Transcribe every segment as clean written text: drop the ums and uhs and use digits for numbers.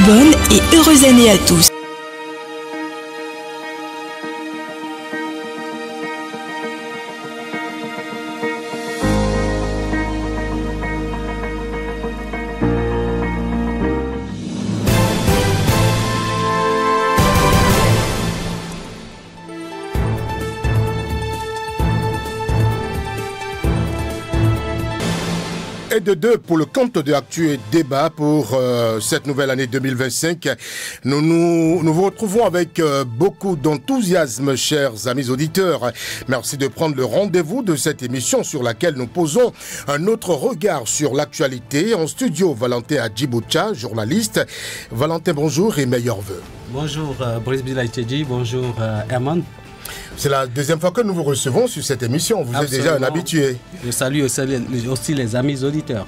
Bonne et heureuse année à tous. Et de deux pour le compte de Actu et Débat pour cette nouvelle année 2025. Nous vous retrouvons avec beaucoup d'enthousiasme, chers amis auditeurs. Merci de prendre le rendez-vous de cette émission sur laquelle nous posons un autre regard sur l'actualité. En studio, Valentin Adjiboucha, journaliste. Valentin, bonjour et meilleurs vœux. Bonjour Brice Bilaïtedji, bonjour Herman. C'est la deuxième fois que nous vous recevons sur cette émission. Vous êtes déjà un habitué. Je salue aussi les amis auditeurs.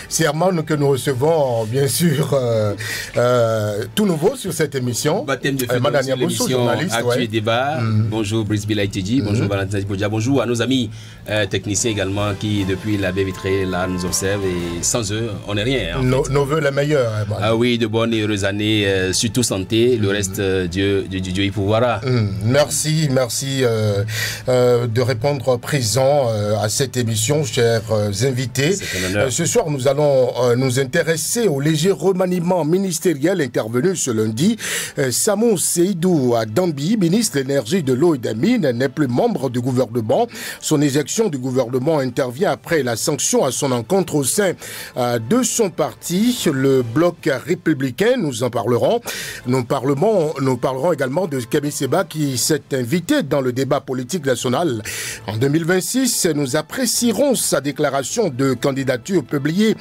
C'est Herman que nous recevons, bien sûr, tout nouveau sur cette émission. Baptême de feu sur l'émission Actu et Débat. Bonjour Brice Bilaïtedji, bonjour Valentin Adjiboucha, bonjour à nos amis techniciens également qui, depuis la baie vitrée, là, nous observent. Et sans eux, on n'est rien. Nos voeux les meilleurs, Herman. Ah oui, de bonnes et heureuses années, surtout santé. Le reste, Dieu y pourvoira. Merci de répondre présent à cette émission, chers invités. Ce soir, nous allons nous intéresser au léger remaniement ministériel intervenu ce lundi. Samou Seydou Dambi, ministre de l'Énergie, de l'Eau et des Mines, n'est plus membre du gouvernement. Son éjection du gouvernement intervient après la sanction à son encontre au sein de son parti, le Bloc républicain. Nous en parlerons. Nous parlerons également de Kémy Séba qui s'est invité dans le débat politique national. En 2026, nous apprécierons sa déclaration de candidature publiée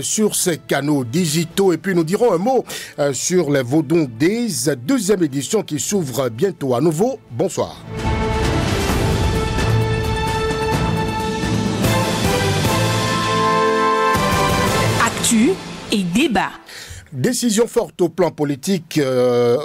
sur ses canaux digitaux et puis nous dirons un mot sur les Vaudons Days, deuxième édition qui s'ouvre bientôt à nouveau. Bonsoir. Actu et Débat. Décision forte au plan politique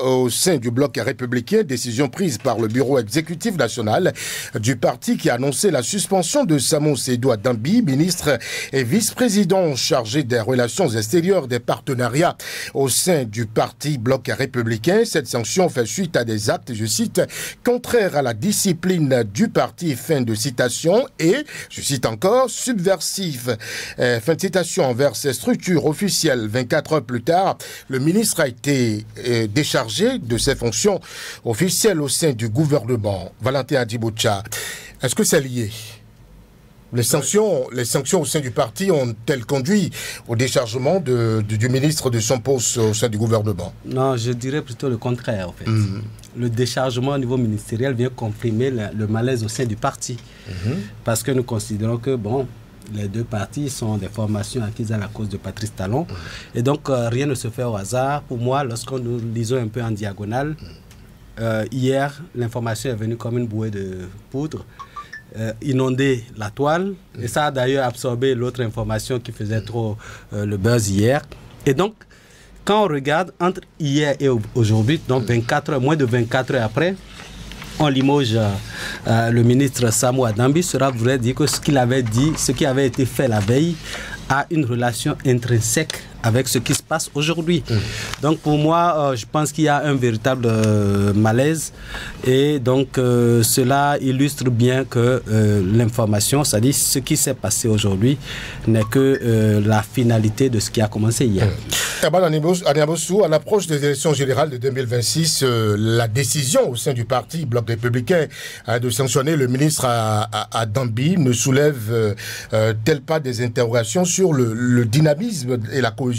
au sein du bloc républicain, décision prise par le bureau exécutif national du parti qui a annoncé la suspension de Samou Seydou Dambi, ministre et vice-président chargé des relations extérieures des partenariats au sein du parti bloc républicain. Cette sanction fait suite à des actes, je cite, contraires à la discipline du parti, fin de citation, et, je cite encore, subversif, fin de citation, envers ces structures officielles. 24 heures plus tard, le ministre a été déchargé de ses fonctions officielles au sein du gouvernement. Valentin Adjiboucha, est-ce que c'est lié? Les sanctions au sein du parti ont-elles conduit au déchargement du ministre de son poste au sein du gouvernement? Non, je dirais plutôt le contraire, en fait. Le déchargement au niveau ministériel vient comprimer le malaise au sein du parti. Parce que nous considérons que, bon, les deux partis sont des formations acquises à la cause de Patrice Talon. Et donc, rien ne se fait au hasard. Pour moi, lorsqu'on nous lisons un peu en diagonale, hier, l'information est venue comme une bouée de poudre, inonder la toile. Et ça a d'ailleurs absorbé l'autre information qui faisait trop le buzz hier. Et donc, quand on regarde entre hier et aujourd'hui, donc 24 heures, moins de 24 heures après, on limoge le ministre Samou Dambi. Cela voudrait dire que ce qu'il avait dit, ce qui avait été fait la veille, a une relation intrinsèque avec ce qui se passe aujourd'hui. Donc pour moi, je pense qu'il y a un véritable malaise et donc cela illustre bien que l'information, c'est-à-dire ce qui s'est passé aujourd'hui, n'est que la finalité de ce qui a commencé hier. À l'approche des élections générales de 2026, la décision au sein du parti Bloc républicain de sanctionner le ministre à Dambi ne soulève-t-elle pas des interrogations sur le dynamisme et la cohésion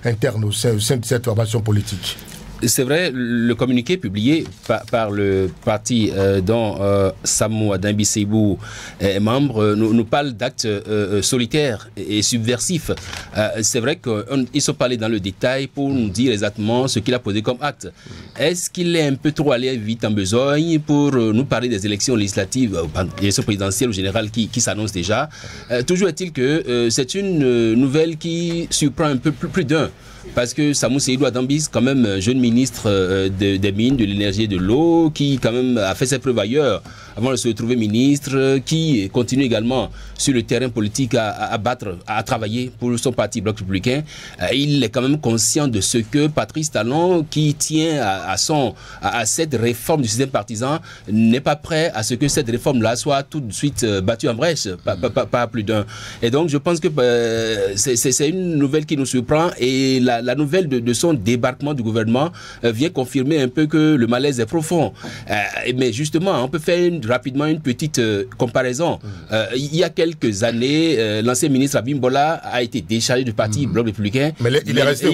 interne au sein de cette formation politique? C'est vrai, le communiqué publié par le parti dont Samou Dambi Seydou est membre nous parle d'actes solitaires et subversifs. C'est vrai qu'ils sont parlés dans le détail pour nous dire exactement ce qu'il a posé comme acte. Est-ce qu'il est un peu trop allé vite en besogne pour nous parler des élections législatives, élections présidentielles ou générales qui s'annoncent déjà? Toujours est-il que c'est une nouvelle qui surprend un peu plus d'un. Parce que Samou Seydou Dambi, quand même jeune ministre des Mines, de l'Énergie et de l'Eau, qui quand même a fait ses preuves ailleurs, avant de se retrouver ministre, qui continue également sur le terrain politique à travailler pour son parti Bloc républicain. Il est quand même conscient de ce que Patrice Talon, qui tient à cette réforme du système partisan, n'est pas prêt à ce que cette réforme-là soit tout de suite battue en brèche, pas plus d'un. Et donc je pense que c'est une nouvelle qui nous surprend, et la nouvelle de son débarquement du gouvernement vient confirmer un peu que le malaise est profond. Mais justement, on peut faire rapidement une petite comparaison. Il y a quelques années, l'ancien ministre Abimbola a été déchargé du parti Bloc républicain. Mais il est resté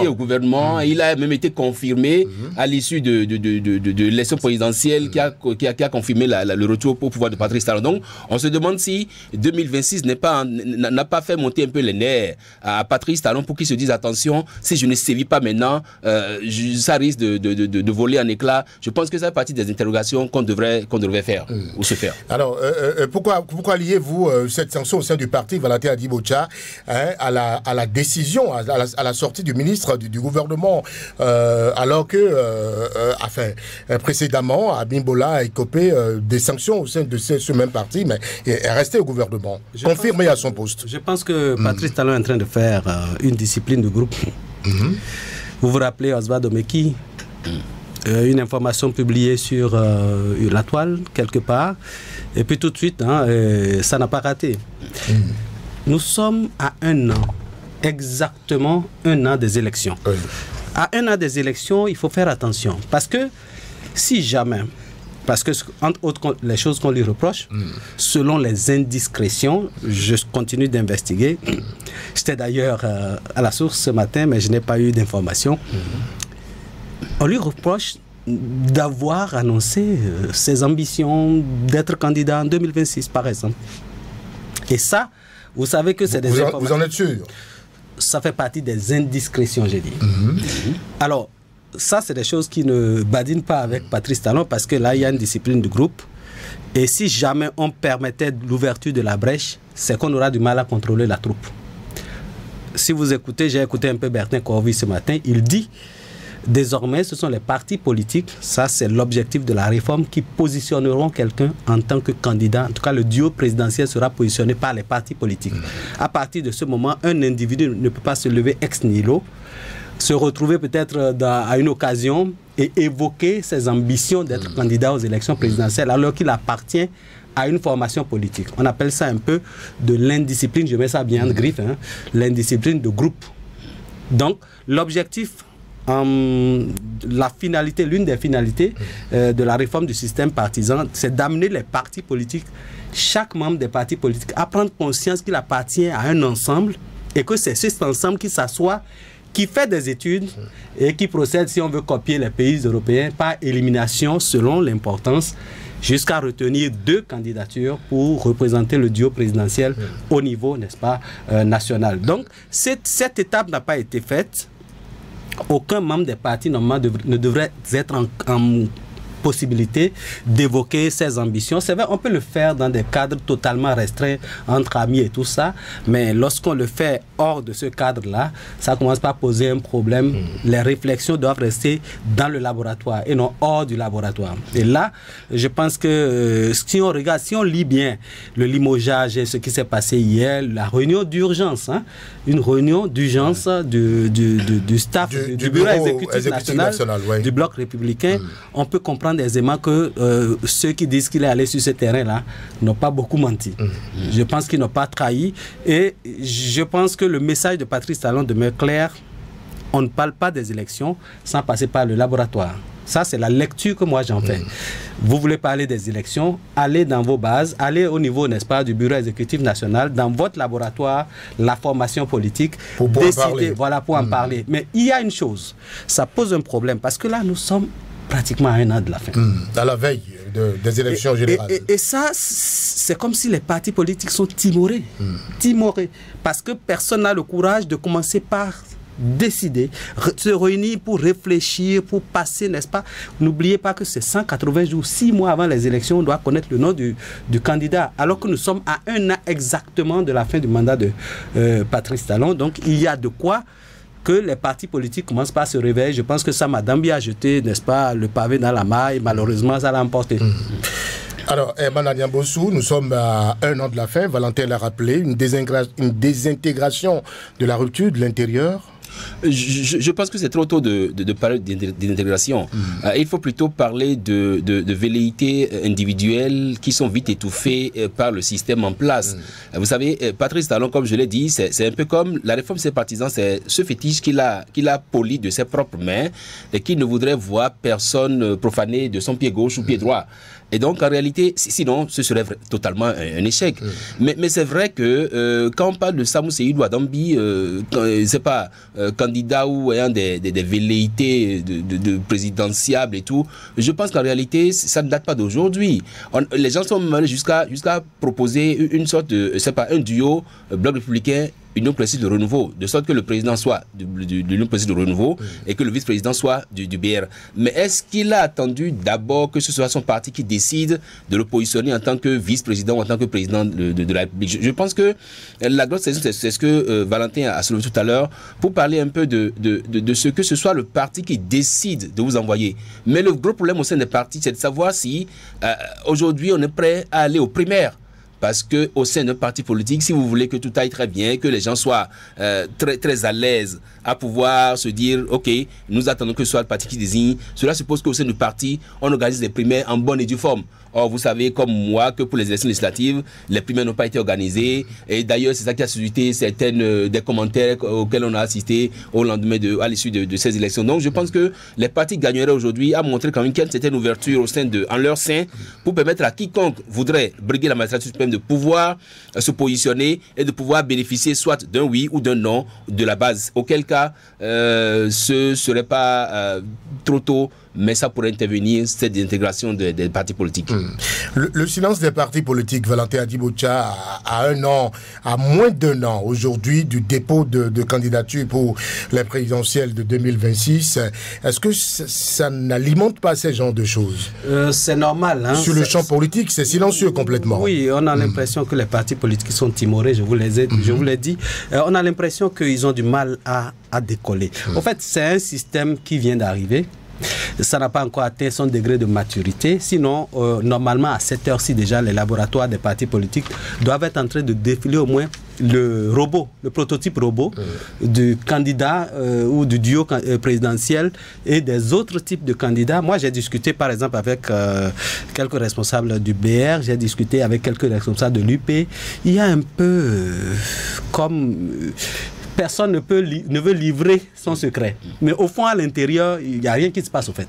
au gouvernement. Il a même été confirmé à l'issue de l'élection présidentielle qui a confirmé le retour au pouvoir de Patrice Talon. Donc, on se demande si 2026 n'a pas fait monter un peu les nerfs à Patrice Talon pour qu'il se dise attention, si je ne sévis pas maintenant, ça risque de voler en éclats. Je pense que ça fait partie des interrogations qu'on devrait faire ou se faire. Alors, pourquoi liez-vous cette sanction au sein du parti, Valentin Adibocha, à la décision, à la sortie du ministre du gouvernement, alors que, précédemment, Abimbola a écopé des sanctions au sein de ce même parti, mais est resté au gouvernement, confirmé à son poste. Je pense que Patrice Talon est en train de faire une discipline de groupe. Vous vous rappelez Oswald Omeki, une information publiée sur la toile, quelque part, et puis tout de suite, ça n'a pas raté. Nous sommes à exactement un an des élections. À un an des élections, il faut faire attention, parce que si jamais, parce que entre autres les choses qu'on lui reproche, selon les indiscrétions, je continue d'investiguer. J'étais d'ailleurs à la source ce matin, mais je n'ai pas eu d'informations. On lui reproche d'avoir annoncé ses ambitions d'être candidat en 2026, par exemple. Et ça, vous savez que c'est des informations... Vous en êtes sûr? Ça fait partie des indiscrétions, j'ai dit. Alors, ça, c'est des choses qui ne badinent pas avec Patrice Talon, parce que là, il y a une discipline de groupe. Et si jamais on permettait l'ouverture de la brèche, c'est qu'on aura du mal à contrôler la troupe. Si vous écoutez, j'ai écouté un peu Bertin Corvi ce matin, il dit, désormais, ce sont les partis politiques, ça c'est l'objectif de la réforme, qui positionneront quelqu'un en tant que candidat. En tout cas, le duo présidentiel sera positionné par les partis politiques. À partir de ce moment, un individu ne peut pas se lever ex nihilo, se retrouver peut-être à une occasion et évoquer ses ambitions d'être candidat aux élections présidentielles alors qu'il appartient à une formation politique. On appelle ça un peu de l'indiscipline, je mets ça bien en griffe, l'indiscipline de groupe. Donc, l'objectif, la finalité, l'une des finalités de la réforme du système partisan, c'est d'amener les partis politiques, chaque membre des partis politiques, à prendre conscience qu'il appartient à un ensemble et que c'est cet ensemble qui s'assoit, qui fait des études et qui procède, si on veut copier les pays européens, par élimination selon l'importance, jusqu'à retenir 2 candidatures pour représenter le duo présidentiel au niveau, n'est-ce pas, national. Donc, cette étape n'a pas été faite. Aucun membre des partis normalement ne devrait être en possibilité d'évoquer ses ambitions. C'est vrai, on peut le faire dans des cadres totalement restreints entre amis et tout ça, mais lorsqu'on le fait hors de ce cadre-là, ça commence par poser un problème. Les réflexions doivent rester dans le laboratoire et non hors du laboratoire. Et là, je pense que si on regarde, si on lit bien le limogeage et ce qui s'est passé hier, la réunion d'urgence, une réunion d'urgence du staff du bureau exécutif national du Bloc républicain, on peut comprendre aisément que ceux qui disent qu'il est allé sur ce terrain-là n'ont pas beaucoup menti. Je pense qu'ils n'ont pas trahi. Et je pense que le message de Patrice Talon demeure clair. On ne parle pas des élections sans passer par le laboratoire. Ça, c'est la lecture que moi j'en fais. Vous voulez parler des élections, allez dans vos bases, allez au niveau, n'est-ce pas, du bureau exécutif national, dans votre laboratoire, la formation politique, pour décider, voilà, pour en parler. Mais il y a une chose, ça pose un problème, parce que là, nous sommes pratiquement à un an de la fin. À la veille des élections générales. Et ça, c'est comme si les partis politiques sont timorés. Timorés. Parce que personne n'a le courage de commencer par décider, se réunir pour réfléchir, pour passer, n'est-ce pas? N'oubliez pas que c'est 180 jours, 6 mois avant les élections, on doit connaître le nom du candidat, alors que nous sommes à un an exactement de la fin du mandat de Patrice Talon. Donc il y a de quoi que les partis politiques commencent pas à se réveiller. Je pense que ça, Madame Bi a jeté, n'est-ce pas, le pavé dans la maille. Malheureusement, ça l'a emporté. Alors, Herman Adiambossou, nous sommes à 1 an de la fin. Valentin l'a rappelé, une désintégration de la rupture de l'intérieur. Je pense que c'est trop tôt de parler d'intégration. Il faut plutôt parler de velléités individuelles qui sont vite étouffées par le système en place. Vous savez, Patrice Talon, comme je l'ai dit, c'est un peu comme la réforme de ses partisans, c'est ce fétiche qu'il a poli de ses propres mains et qu'il ne voudrait voir personne profaner de son pied gauche ou pied droit. Et donc, en réalité, sinon, ce serait totalement un échec. Mais c'est vrai que quand on parle de Samou Seydou Adambi, c'est pas candidat ou ayant des velléités de présidentiables et tout, je pense qu'en réalité, ça ne date pas d'aujourd'hui. Les gens sont même jusqu'à proposer une sorte de, c'est pas un duo, Bloc républicain, Union précise de renouveau, de sorte que le président soit de l'Union précise de renouveau et que le vice-président soit du BR. Mais est-ce qu'il a attendu d'abord que ce soit son parti qui décide de le positionner en tant que vice-président ou en tant que président de la République? Je pense que la grosse raison, c'est ce que Valentin a soulevé tout à l'heure, pour parler un peu de ce que ce soit le parti qui décide de vous envoyer. Mais le gros problème au sein des partis, c'est de savoir si aujourd'hui on est prêt à aller aux primaires. Parce qu'au sein d'un parti politique, si vous voulez que tout aille très bien, que les gens soient très, très à l'aise à pouvoir se dire, OK, nous attendons que ce soit le parti qui désigne, cela suppose qu'au sein du parti, on organise des primaires en bonne et due forme. Or, vous savez, comme moi, que pour les élections législatives, les primaires n'ont pas été organisées. Et d'ailleurs, c'est ça qui a suscité certaines des commentaires auxquels on a assisté au lendemain à l'issue de ces élections. Donc, je pense que les partis gagneraient aujourd'hui à montrer quand même qu'il y a une certaine ouverture en leur sein pour permettre à quiconque voudrait briguer la magistrature suprême de pouvoir se positionner et de pouvoir bénéficier soit d'un oui ou d'un non de la base. Auquel cas, ce serait pas trop tôt, mais ça pourrait intervenir, cette désintégration des partis politiques. Le silence des partis politiques, Valentin Adibocha, à 1 an, à moins d'1 an aujourd'hui du dépôt de candidature pour les présidentielles de 2026, est-ce que ça n'alimente pas ces genres de choses? C'est normal. Hein, sur le champ politique, c'est silencieux complètement. Oui, on a l'impression que les partis politiques sont timorés, je vous l'ai dit. On a l'impression qu'ils ont du mal à décoller. En fait, c'est un système qui vient d'arriver. Ça n'a pas encore atteint son degré de maturité. Sinon, normalement, à cette heure-ci déjà, les laboratoires des partis politiques doivent être en train de défiler au moins le prototype robot du candidat ou du duo présidentiel et des autres types de candidats. Moi, j'ai discuté par exemple avec quelques responsables du BR, j'ai discuté avec quelques responsables de l'UP. Il y a un peu comme... Personne ne veut livrer son secret. Mais au fond, à l'intérieur, il n'y a rien qui se passe, au fait.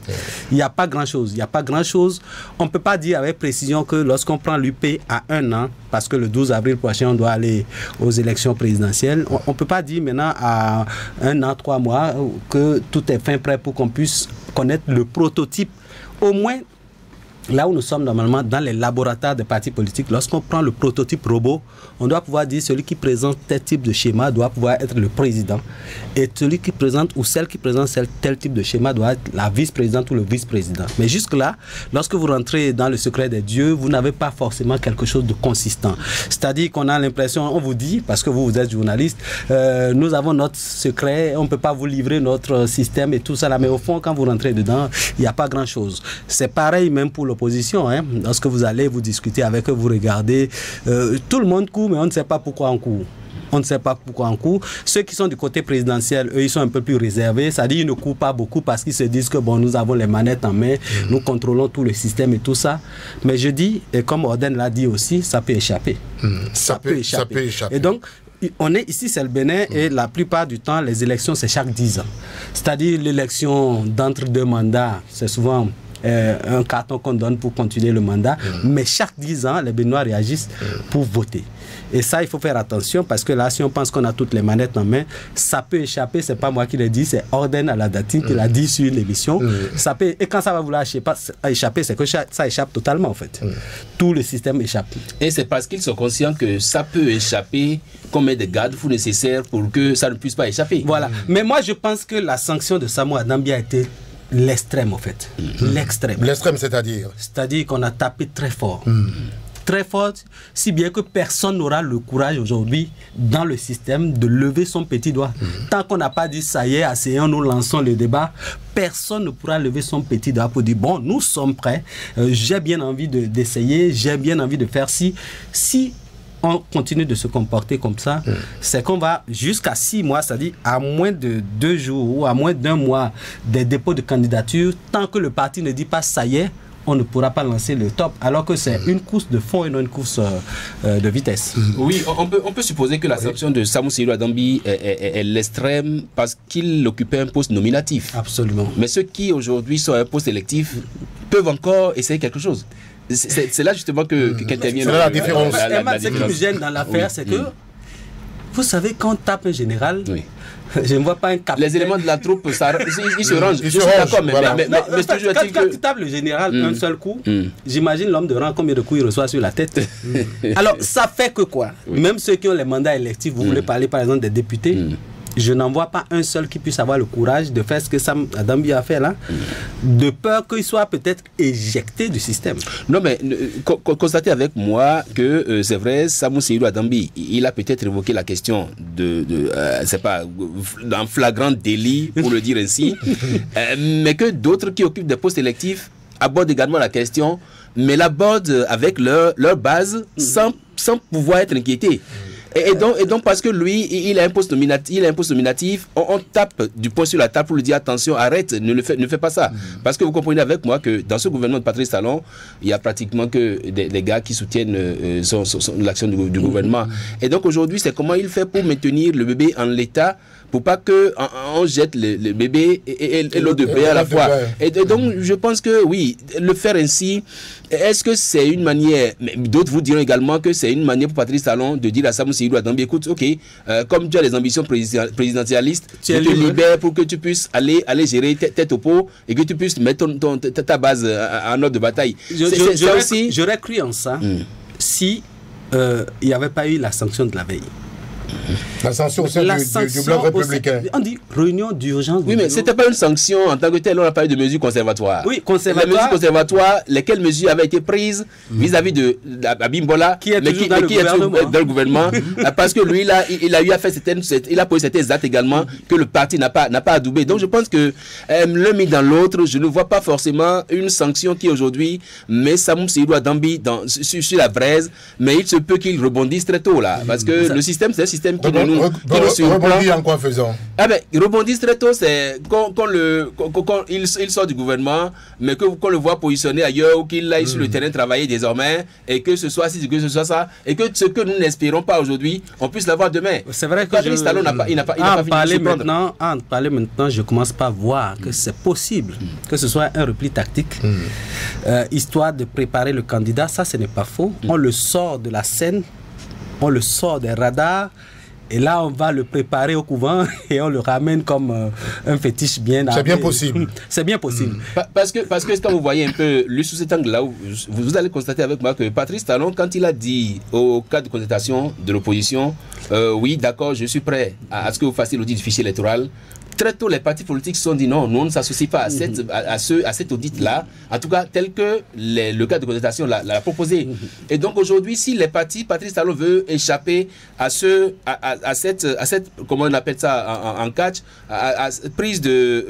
Il n'y a pas grand-chose. Il n'y a pas grand-chose. On ne peut pas dire avec précision que lorsqu'on prend l'UP à 1 an, parce que le 12 avril prochain, on doit aller aux élections présidentielles, on ne peut pas dire maintenant à 1 an, 3 mois, que tout est fin prêt pour qu'on puisse connaître le prototype. Au moins, là où nous sommes normalement dans les laboratoires des partis politiques, lorsqu'on prend le prototype robot, on doit pouvoir dire celui qui présente tel type de schéma doit pouvoir être le président. Et celui qui présente ou celle qui présente tel type de schéma doit être la vice-présidente ou le vice-président. Mais jusque-là, lorsque vous rentrez dans le secret des dieux, vous n'avez pas forcément quelque chose de consistant. C'est-à-dire qu'on a l'impression, on vous dit, parce que vous êtes journaliste, nous avons notre secret, on ne peut pas vous livrer notre système et tout ça là. Mais au fond, quand vous rentrez dedans, il n'y a pas grand-chose. C'est pareil même pour l'opposition. Hein. Lorsque vous allez, vous discutez avec eux, vous regardez, tout le monde court, mais on ne sait pas pourquoi on court. On ne sait pas pourquoi on court. Ceux qui sont du côté présidentiel, eux, ils sont un peu plus réservés. C'est-à-dire qu'ils ne courent pas beaucoup parce qu'ils se disent que bon, nous avons les manettes en main, nous contrôlons tout le système et tout ça. Mais je dis, et comme Orden l'a dit aussi, ça peut échapper. Ça peut échapper. Et donc, on est ici, c'est le Bénin, et la plupart du temps, les élections, c'est chaque 10 ans. C'est-à-dire l'élection d'entre 2 mandats, c'est souvent... un carton qu'on donne pour continuer le mandat, mais chaque 10 ans, les Béninois réagissent pour voter. Et ça, il faut faire attention parce que là, si on pense qu'on a toutes les manettes en main, ça peut échapper. C'est pas moi qui l'ai dit, c'est Orden à la Datine qui l'a dit sur l'émission. Ça peut, et quand ça va vouloir échapper, c'est que ça échappe totalement en fait. Tout le système échappe. Et c'est parce qu'ils sont conscients que ça peut échapper qu'on met des garde-fous nécessaires pour que ça ne puisse pas échapper. Voilà. Mais moi, je pense que la sanction de Samou Adambi a été l'extrême en fait. L'extrême. L'extrême, c'est-à-dire? C'est-à-dire qu'on a tapé très fort. très forte, si bien que personne n'aura le courage aujourd'hui dans le système de lever son petit doigt. Tant qu'on n'a pas dit ça y est, asseyons, nous lançons le débat, personne ne pourra lever son petit doigt pour dire bon, nous sommes prêts, j'ai bien envie d'essayer, j'ai bien envie de faire si on continue de se comporter comme ça, c'est qu'on va jusqu'à 6 mois, c'est-à-dire à moins de 2 jours ou à moins d'1 mois des dépôts de candidature, tant que le parti ne dit pas ça y est, on ne pourra pas lancer le top, alors que c'est une course de fond et non une course de vitesse. Oui, on peut supposer que la sanction de Samou Seydou Adambi est l'extrême parce qu'il occupait un poste nominatif. Absolument. Mais ceux qui aujourd'hui sont à un poste électif peuvent encore essayer quelque chose. C'est là justement qu'intervient la différence. Ce qui me gêne dans l'affaire, c'est que, vous savez, quand on tape un général, je ne vois pas un capitaine. Les éléments de la troupe, ils se rangent. Je suis d'accord, mais toujours est-il quand que... tu tapes le général un seul coup, j'imagine l'homme de rang, combien de coups il reçoit sur la tête. Alors, ça fait que quoi? Même ceux qui ont les mandats électifs, vous voulez parler par exemple des députés, je n'en vois pas un seul qui puisse avoir le courage de faire ce que Sam Adambi a fait là, de peur qu'il soit peut-être éjecté du système. Non, mais constatez avec moi que c'est vrai, Samou Seydou Adambi, il a peut-être évoqué la question c'est pas, d'un flagrant délit, pour le dire ainsi, mais que d'autres qui occupent des postes électifs abordent également la question, mais l'abordent avec leur base sans pouvoir être inquiétés. Et donc parce que lui, il a un poste nominatif, on tape du poing sur la table pour lui dire attention, arrête, ne fais pas ça. Parce que vous comprenez avec moi que dans ce gouvernement de Patrice Talon, il y a pratiquement que des gars qui soutiennent l'action du gouvernement. Et donc aujourd'hui, c'est comment il fait pour maintenir le bébé en l'état, pour pas qu'on jette le bébé et l'eau de paix à la fois. Et donc je pense que oui, le faire ainsi, est-ce que c'est une manière, d'autres vous diront également que c'est une manière pour Patrice Talon de dire à Samou Seydou Adambi, écoute, ok, comme tu as les ambitions présidentialistes, je te libère pour que tu puisses aller gérer tête au pot et que tu puisses mettre ta base en ordre de bataille. J'aurais cru en ça si il n'y avait pas eu la sanction de la veille. La sanction au sein du bloc républicain. On dit réunion d'urgence. Oui, mais ce n'était pas une sanction en tant que telle. On a parlé de mesures conservatoires. Oui, conservatoires. Les mesures conservatoires, lesquelles mesures avaient été prises vis-à-vis de Abimbola, qui est toujours dans le gouvernement, parce que lui, il a eu à faire il a posé certains actes également que le parti n'a pas adoubé. Donc je pense que l'un mis dans l'autre, je ne vois pas forcément une sanction qui aujourd'hui met Samou Seydou Adambi sur la braise, mais il se peut qu'il rebondisse très tôt là, parce que le système, c'est un système qui nous rebondit en quoi faisant? Ah ben, il rebondit très tôt, c'est quand il sort du gouvernement, mais qu'on le voit positionné ailleurs ou qu'il aille sur le terrain travailler désormais, et que ce soit ci, que ce soit ça, et que ce que nous n'espérons pas aujourd'hui, on puisse l'avoir demain. C'est vrai que Patrice Talon n'a pas fini de en parler maintenant, je commence pas à voir que c'est possible que ce soit un repli tactique, histoire de préparer le candidat. Ça, ce n'est pas faux. On le sort de la scène, on le sort des radars, et là on va le préparer au couvent et on le ramène comme un fétiche bien. C'est bien possible. C'est bien possible. Parce que quand vous voyez un peu lui sous cet angle-là, vous allez constater avec moi que Patrice Talon, quand il a dit au cadre de consultation de l'opposition, oui d'accord, je suis prêt à ce que vous fassiez l'audit du fichier électoral. Très tôt, les partis politiques se sont dit non, nous on ne s'associe pas à cet audit-là, en tout cas tel que le cadre de consultation l'a proposé. Et donc aujourd'hui, si les partis, Patrice Talon veut échapper à cette comment on appelle ça en catch, à cette prise de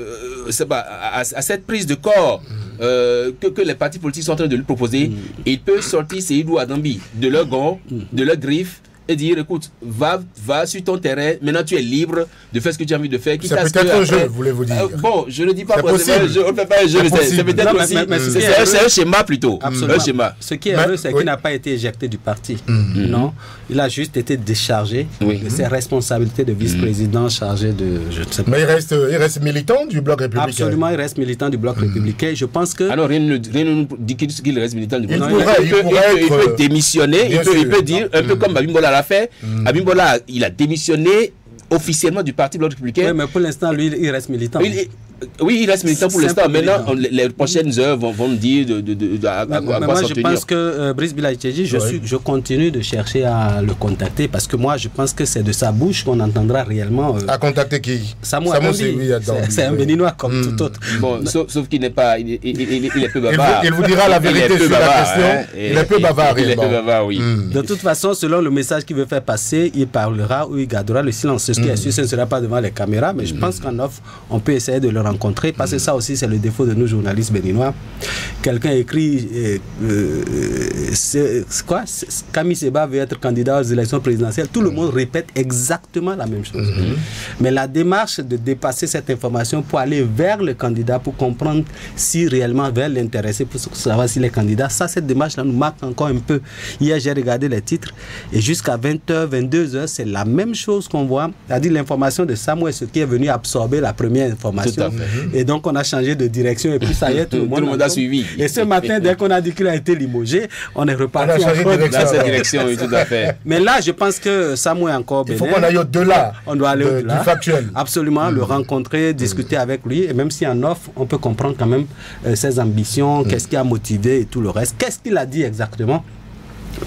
corps que les partis politiques sont en train de lui proposer, il peut sortir Seydou Adambi de leur gants, de leur griffe, et dire écoute, va sur ton terrain, maintenant tu es libre de faire ce que tu as envie de faire. C'est peut-être un jeu, voulez-vous dire. Bon, je ne dis pas forcément, on ne fait pas un jeu, c'est peut-être aussi, c'est un schéma plutôt. Absolument. Un schéma. Ce qui est heureux, c'est qu'il n'a pas été éjecté du parti. Non, il a juste été déchargé de ses responsabilités de vice-président chargé de... Je ne sais pas. Mais il reste militant du bloc républicain. Absolument, il reste militant du bloc républicain. Je pense que... Alors rien ne dit qu'il reste militant du bloc républicain. Il peut démissionner, il peut dire, un peu comme Abimbola l'a fait. Abimbola, il a démissionné officiellement du parti bloc républicain. Oui, mais pour l'instant, lui, il reste militant. Oui, il reste militant pour l'instant. Maintenant, les prochaines heures vont nous dire à quoi moi, s'en je tenir. pense que Brice Bilaïtchéji, je continue de chercher à le contacter parce que moi, je pense que c'est de sa bouche qu'on entendra réellement. À contacter qui? Samoa Adambi. C'est un Béninois comme tout autre. Bon, sauf qu'il n'est pas. Il est peu bavard. Il vous dira la vérité sur la question. Il est peu bavard, il est peu bavard, oui. De toute façon, selon le message qu'il veut faire passer, il parlera ou il gardera le silence. Ce qui est sûr, ce ne sera pas devant les caméras, mais je pense qu'en off, on peut essayer de le rencontrer parce que ça aussi, c'est le défaut de nous journalistes béninois. Quelqu'un écrit Camille Seba veut être candidat aux élections présidentielles. Tout le monde répète exactement la même chose. Mais la démarche de dépasser cette information pour aller vers le candidat, pour comprendre si réellement veut l'intéresser, pour savoir s'il est candidat, ça, cette démarche-là nous marque encore un peu. Hier, j'ai regardé les titres et jusqu'à 20h, 22h, c'est la même chose qu'on voit. C'est-à-dire l'information de Samuel, ce qui est venu absorber la première information. Et donc, on a changé de direction et puis ça y est, tout le monde a suivi. Et ce matin, dès qu'on a dit qu'il a été limogé, on est reparti dans cette direction. Oui, tout à fait. Mais là, je pense que Samuel est encore bénin. Il faut qu'on aille au-delà. On doit aller au-delà. Du factuel. Absolument, le rencontrer, discuter avec lui. Et même si en offre, on peut comprendre quand même ses ambitions, qu'est-ce qui a motivé et tout le reste. Qu'est-ce qu'il a dit exactement?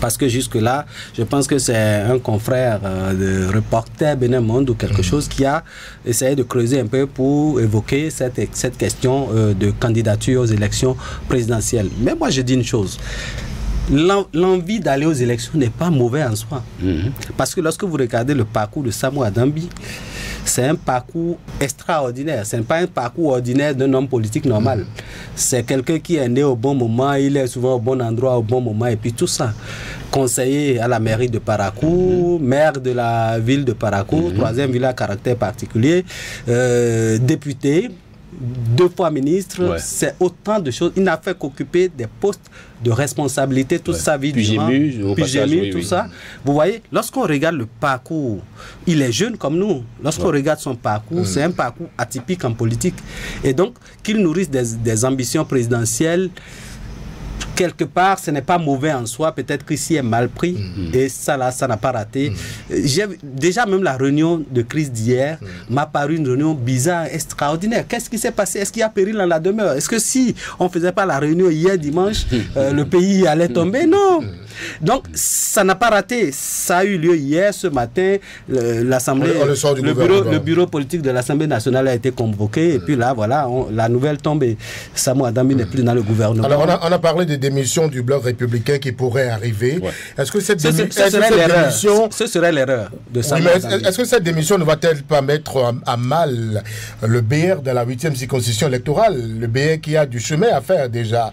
Parce que jusque-là, je pense que c'est un confrère de Reporter Bénin Monde ou quelque chose qui a essayé de creuser un peu pour évoquer cette question de candidature aux élections présidentielles. Mais moi, je dis une chose. L'envie d'aller aux élections n'est pas mauvais en soi. Parce que lorsque vous regardez le parcours de Samoa Adambi, c'est un parcours extraordinaire. Ce n'est pas un parcours ordinaire d'un homme politique normal. C'est quelqu'un qui est né au bon moment, il est souvent au bon endroit au bon moment, et puis tout ça. Conseiller à la mairie de Parakou, maire de la ville de Parakou, troisième ville à caractère particulier, député, 2 fois ministre, c'est autant de choses. Il n'a fait qu'occuper des postes de responsabilité toute sa vie. Puis tout ça. Vous voyez, lorsqu'on regarde le parcours, il est jeune comme nous. Lorsqu'on regarde son parcours, c'est un parcours atypique en politique. Et donc, qu'il nourrisse des ambitions présidentielles, quelque part, ce n'est pas mauvais en soi. Peut-être qu'ici est mal pris et ça là, ça n'a pas raté. Déjà, même la réunion de crise d'hier m'a paru une réunion bizarre, extraordinaire. Qu'est-ce qui s'est passé? Est-ce qu'il y a péril dans la demeure? Est-ce que si on ne faisait pas la réunion hier dimanche, le pays allait tomber? Non. Donc, ça n'a pas raté. Ça a eu lieu hier, ce matin. L'Assemblée, le bureau politique de l'Assemblée nationale a été convoqué. Et puis là, voilà, la nouvelle tombe. Samoa Adambi n'est plus dans le gouvernement. Alors, on a parlé des démissions du bloc républicain qui pourrait arriver. Est-ce que cette démission... Ce serait l'erreur de Samoa Adambi. Est-ce que cette démission ne va-t-elle pas mettre à mal le BR de la 8e circonscription électorale? Le BR qui a du chemin à faire déjà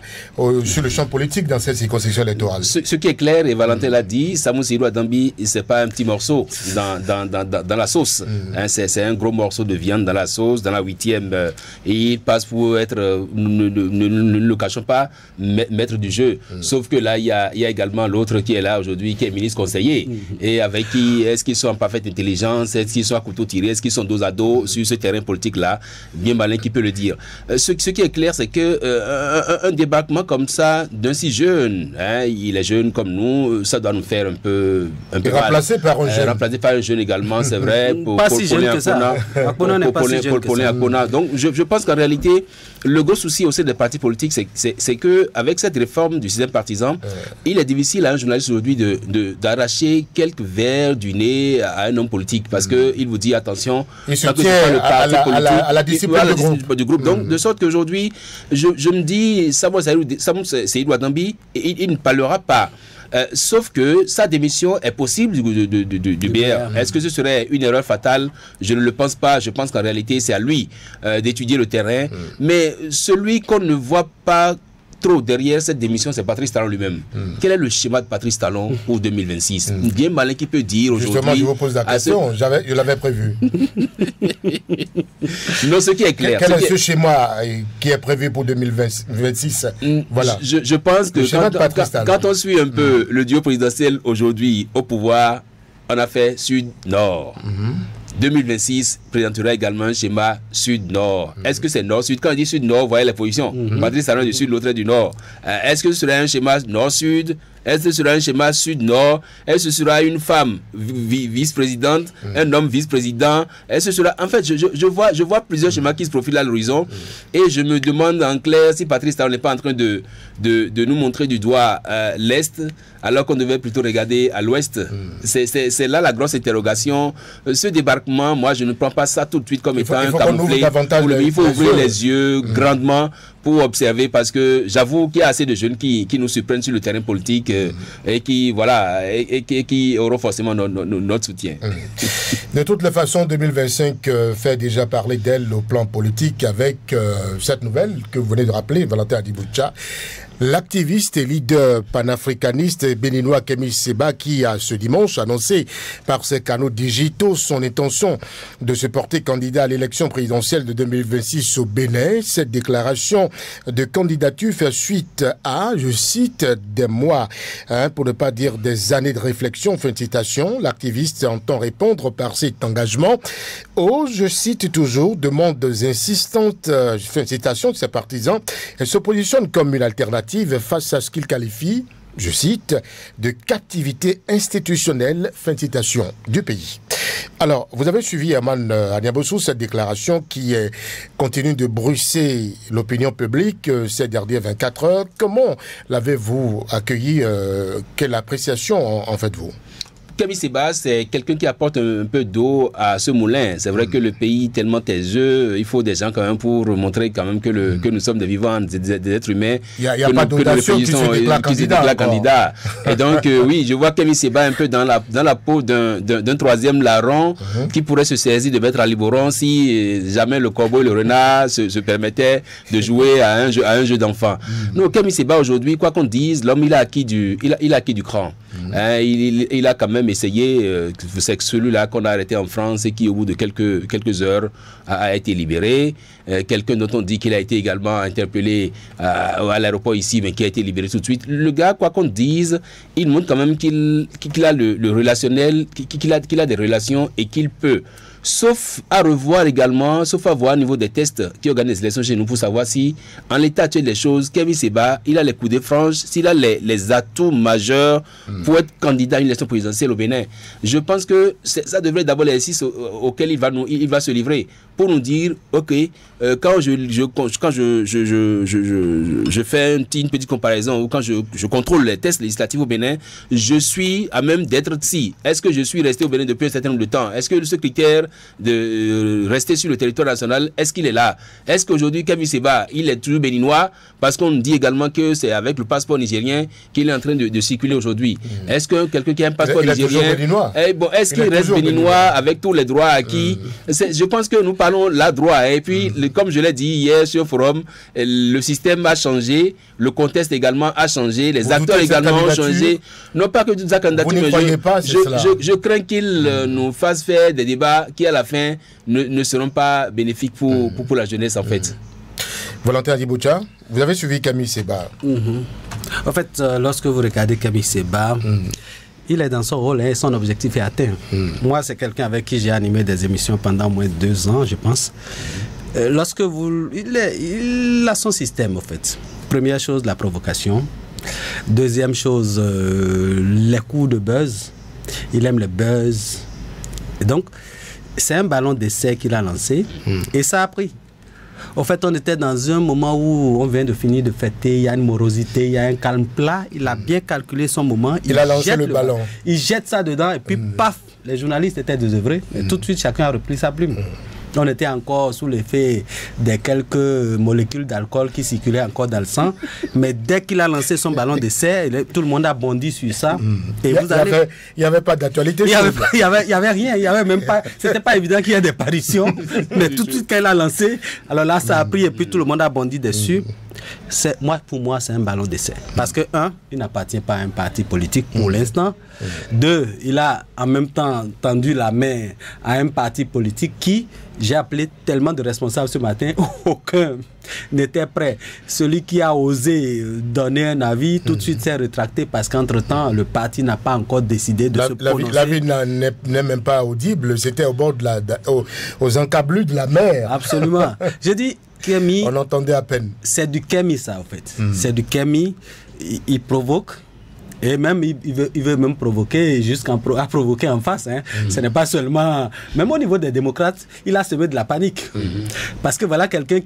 sur le champ politique dans cette circonscription électorale. Ce qui est clair, et Valentin l'a dit, Samoa Adambi, c'est pas un petit morceau dans la sauce. C'est un gros morceau de viande dans la sauce, dans la 8e. Et il passe pour être, ne le cachons pas, maître du jeu. Sauf que là, il y a également l'autre qui est là aujourd'hui, qui est ministre conseiller. Et avec qui, est-ce qu'ils sont en parfaite intelligence, est-ce qu'ils sont à couteau tiré, est-ce qu'ils sont dos à dos sur ce terrain politique-là? Bien malin qui peut le dire. Ce qui est clair, c'est que un débarquement comme ça, d'un si jeune, il est jeune comme nous, ça doit nous faire un peu remplacé par un jeune. Remplacé par un jeune également, c'est vrai. Pas si jeune que ça. Akona n'est pas si jeune que ça. Donc, je pense qu'en réalité, le gros souci aussi des partis politiques, c'est qu'avec cette réforme du système partisan, il est difficile à un journaliste aujourd'hui d'arracher quelques vers du nez à un homme politique parce qu'il vous dit attention, il se tient à la discipline du groupe. Donc, de sorte qu'aujourd'hui, je me dis, Samoa Adambi, il ne parlera pas. Sauf que sa démission est possible du BR. Est-ce que ce serait une erreur fatale? Je ne le pense pas. Je pense qu'en réalité, c'est à lui d'étudier le terrain. Mais celui qu'on ne voit pas trop derrière cette démission, c'est Patrice Talon lui-même. Quel est le schéma de Patrice Talon pour 2026? Bien malin qui peut dire aujourd'hui... Justement, je vous pose la question. Je l'avais prévu. Non, ce qui est clair... Quel est ce schéma qui est prévu pour 2026? Voilà. Je pense que quand on suit un peu le duo présidentiel aujourd'hui au pouvoir, on a fait Sud-Nord. 2026 présentera également un schéma Sud-Nord. Est-ce que c'est Nord-Sud? Quand on dit Sud-Nord, vous voyez les positions. Patrice Talon est du Sud, l'autre est du Nord. Est-ce que ce serait un schéma Nord-Sud? Est-ce que ce sera un schéma sud-nord? Est-ce que ce sera une femme vice-présidente, un homme vice-président? Est-ce que ce sera... En fait, je vois plusieurs schémas qui se profilent à l'horizon et je me demande en clair si Patrice Talon n'est pas en train de nous montrer du doigt l'Est alors qu'on devait plutôt regarder à l'Ouest. C'est là la grosse interrogation. Ce débarquement, moi, je ne prends pas ça tout de suite comme étant un camouflet. Il faut ouvrir les yeux grandement pour observer, parce que j'avoue qu'il y a assez de jeunes qui nous surprennent sur le terrain politique et qui, voilà, et qui auront forcément notre soutien. De toutes les façons, 2025 fait déjà parler d'elle au plan politique avec cette nouvelle que vous venez de rappeler, Valentin Adiboucha. L'activiste et leader panafricaniste béninois Kémy Séba, qui a ce dimanche annoncé par ses canaux digitaux son intention de se porter candidat à l'élection présidentielle de 2026 au Bénin. Cette déclaration de candidature fait suite à, je cite, des mois, pour ne pas dire des années de réflexion, fin de citation. L'activiste entend répondre par cet engagement aux, je cite toujours, demandes insistantes, fin de citation, de ses partisans. Elle se positionne comme une alternative face à ce qu'il qualifie, je cite, de captivité institutionnelle, fin de citation, du pays. Alors, vous avez suivi, Herman Agnabossou, cette déclaration qui continue de brusser l'opinion publique ces dernières 24 heures. Comment l'avez-vous accueilli? Quelle appréciation en faites-vous? Kémy Séba, c'est quelqu'un qui apporte un peu d'eau à ce moulin. C'est vrai que le pays est tellement taiseux, il faut des gens quand même pour montrer quand même que nous sommes des vivants, des êtres humains. Il n'y a pas d'audacieux qui se déclare candidat. Et donc, oui, je vois Kémy Séba un peu dans la peau d'un troisième larron qui pourrait se saisir de Maître Aliboron si jamais le corbeau et le renard se permettaient de jouer à un jeu d'enfant. Non, Kémy Séba aujourd'hui, quoi qu'on dise, l'homme il a acquis du cran. Il a quand même essayé, c'est celui-là qu'on a arrêté en France et qui au bout de quelques heures a été libéré. Quelqu'un dont on dit qu'il a été également interpellé à l'aéroport ici, mais qui a été libéré tout de suite. Le gars, quoi qu'on dise, il montre quand même qu'il a le relationnel, qu'il a des relations et qu'il peut. Sauf à revoir également, sauf à voir au niveau des tests qui organisent les élections chez nous pour savoir si, en l'état actuel des choses, Kémy Séba, il a les coups de franche, s'il a les atouts majeurs pour être candidat à une élection présidentielle au Bénin. Je pense que ça devrait être d'abord l'exercice auquel il va se livrer pour nous dire, ok, quand je fais une petite comparaison ou quand je contrôle les tests législatifs au Bénin, je suis à même d'être si. Est-ce que je suis resté au Bénin depuis un certain nombre de temps? Est-ce que ce critère de rester sur le territoire national, est-ce qu'il est là? Est-ce qu'aujourd'hui Kémy Séba, il est toujours béninois? Parce qu'on dit également que c'est avec le passeport nigérien qu'il est en train de circuler aujourd'hui. Est-ce que quelqu'un qui a un passeport nigérien, est-ce qu'il reste béninois avec tous les droits acquis? Je pense que nous parlons là droit. Et puis, comme je l'ai dit hier sur le forum, le système a changé, le contexte également a changé, les acteurs également ont changé. Non pas que toute sa candidature, mais je crains qu'il nous fasse faire des débats qui à la fin ne seront pas bénéfiques pour la jeunesse en fait. Valentin Adiboucha, vous avez suivi Kémy Séba. En fait, lorsque vous regardez Kémy Séba, il est dans son rôle et son objectif est atteint. Moi, c'est quelqu'un avec qui j'ai animé des émissions pendant au moins 2 ans, je pense. Lorsque il a son système, en fait. Première chose, la provocation. Deuxième chose, les coups de buzz. Il aime le buzz. Et donc, c'est un ballon d'essai qu'il a lancé et ça a pris. En fait, on était dans un moment où on vient de finir de fêter, il y a une morosité, il y a un calme plat. Il a bien calculé son moment. Il a lancé le ballon. Il jette ça dedans et puis paf, les journalistes étaient désœuvrés. Et tout de suite, chacun a repris sa plume. On était encore sous l'effet des quelques molécules d'alcool qui circulaient encore dans le sang. Mais dès qu'il a lancé son ballon d'essai, tout le monde a bondi sur ça. Et il n'y avait pas d'actualité. Il y avait rien. Il y avait même pas. C'était pas évident qu'il y ait des parutions. Mais tout de suite, quand il a lancé, alors là, ça a pris et puis tout le monde a bondi dessus. Pour moi, c'est un ballon d'essai. Parce que, il n'appartient pas à un parti politique pour l'instant. 2, il a en même temps tendu la main à un parti politique qui, j'ai appelé tellement de responsables ce matin, aucun n'était prêt. Celui qui a osé donner un avis, tout de suite s'est rétracté parce qu'entre-temps, le parti n'a pas encore décidé de se prononcer. L'avis n'est même pas audible, c'était au bord aux encablures de la mer. Absolument. Je dis, Kémy, on entendait à peine. C'est du Kémy ça en fait. C'est du Kémy, il provoque, Et même, il veut même provoquer, jusqu'à provoquer en face. Hein. Ce n'est pas seulement... Même au niveau des démocrates, il a semé de la panique. Parce que voilà quelqu'un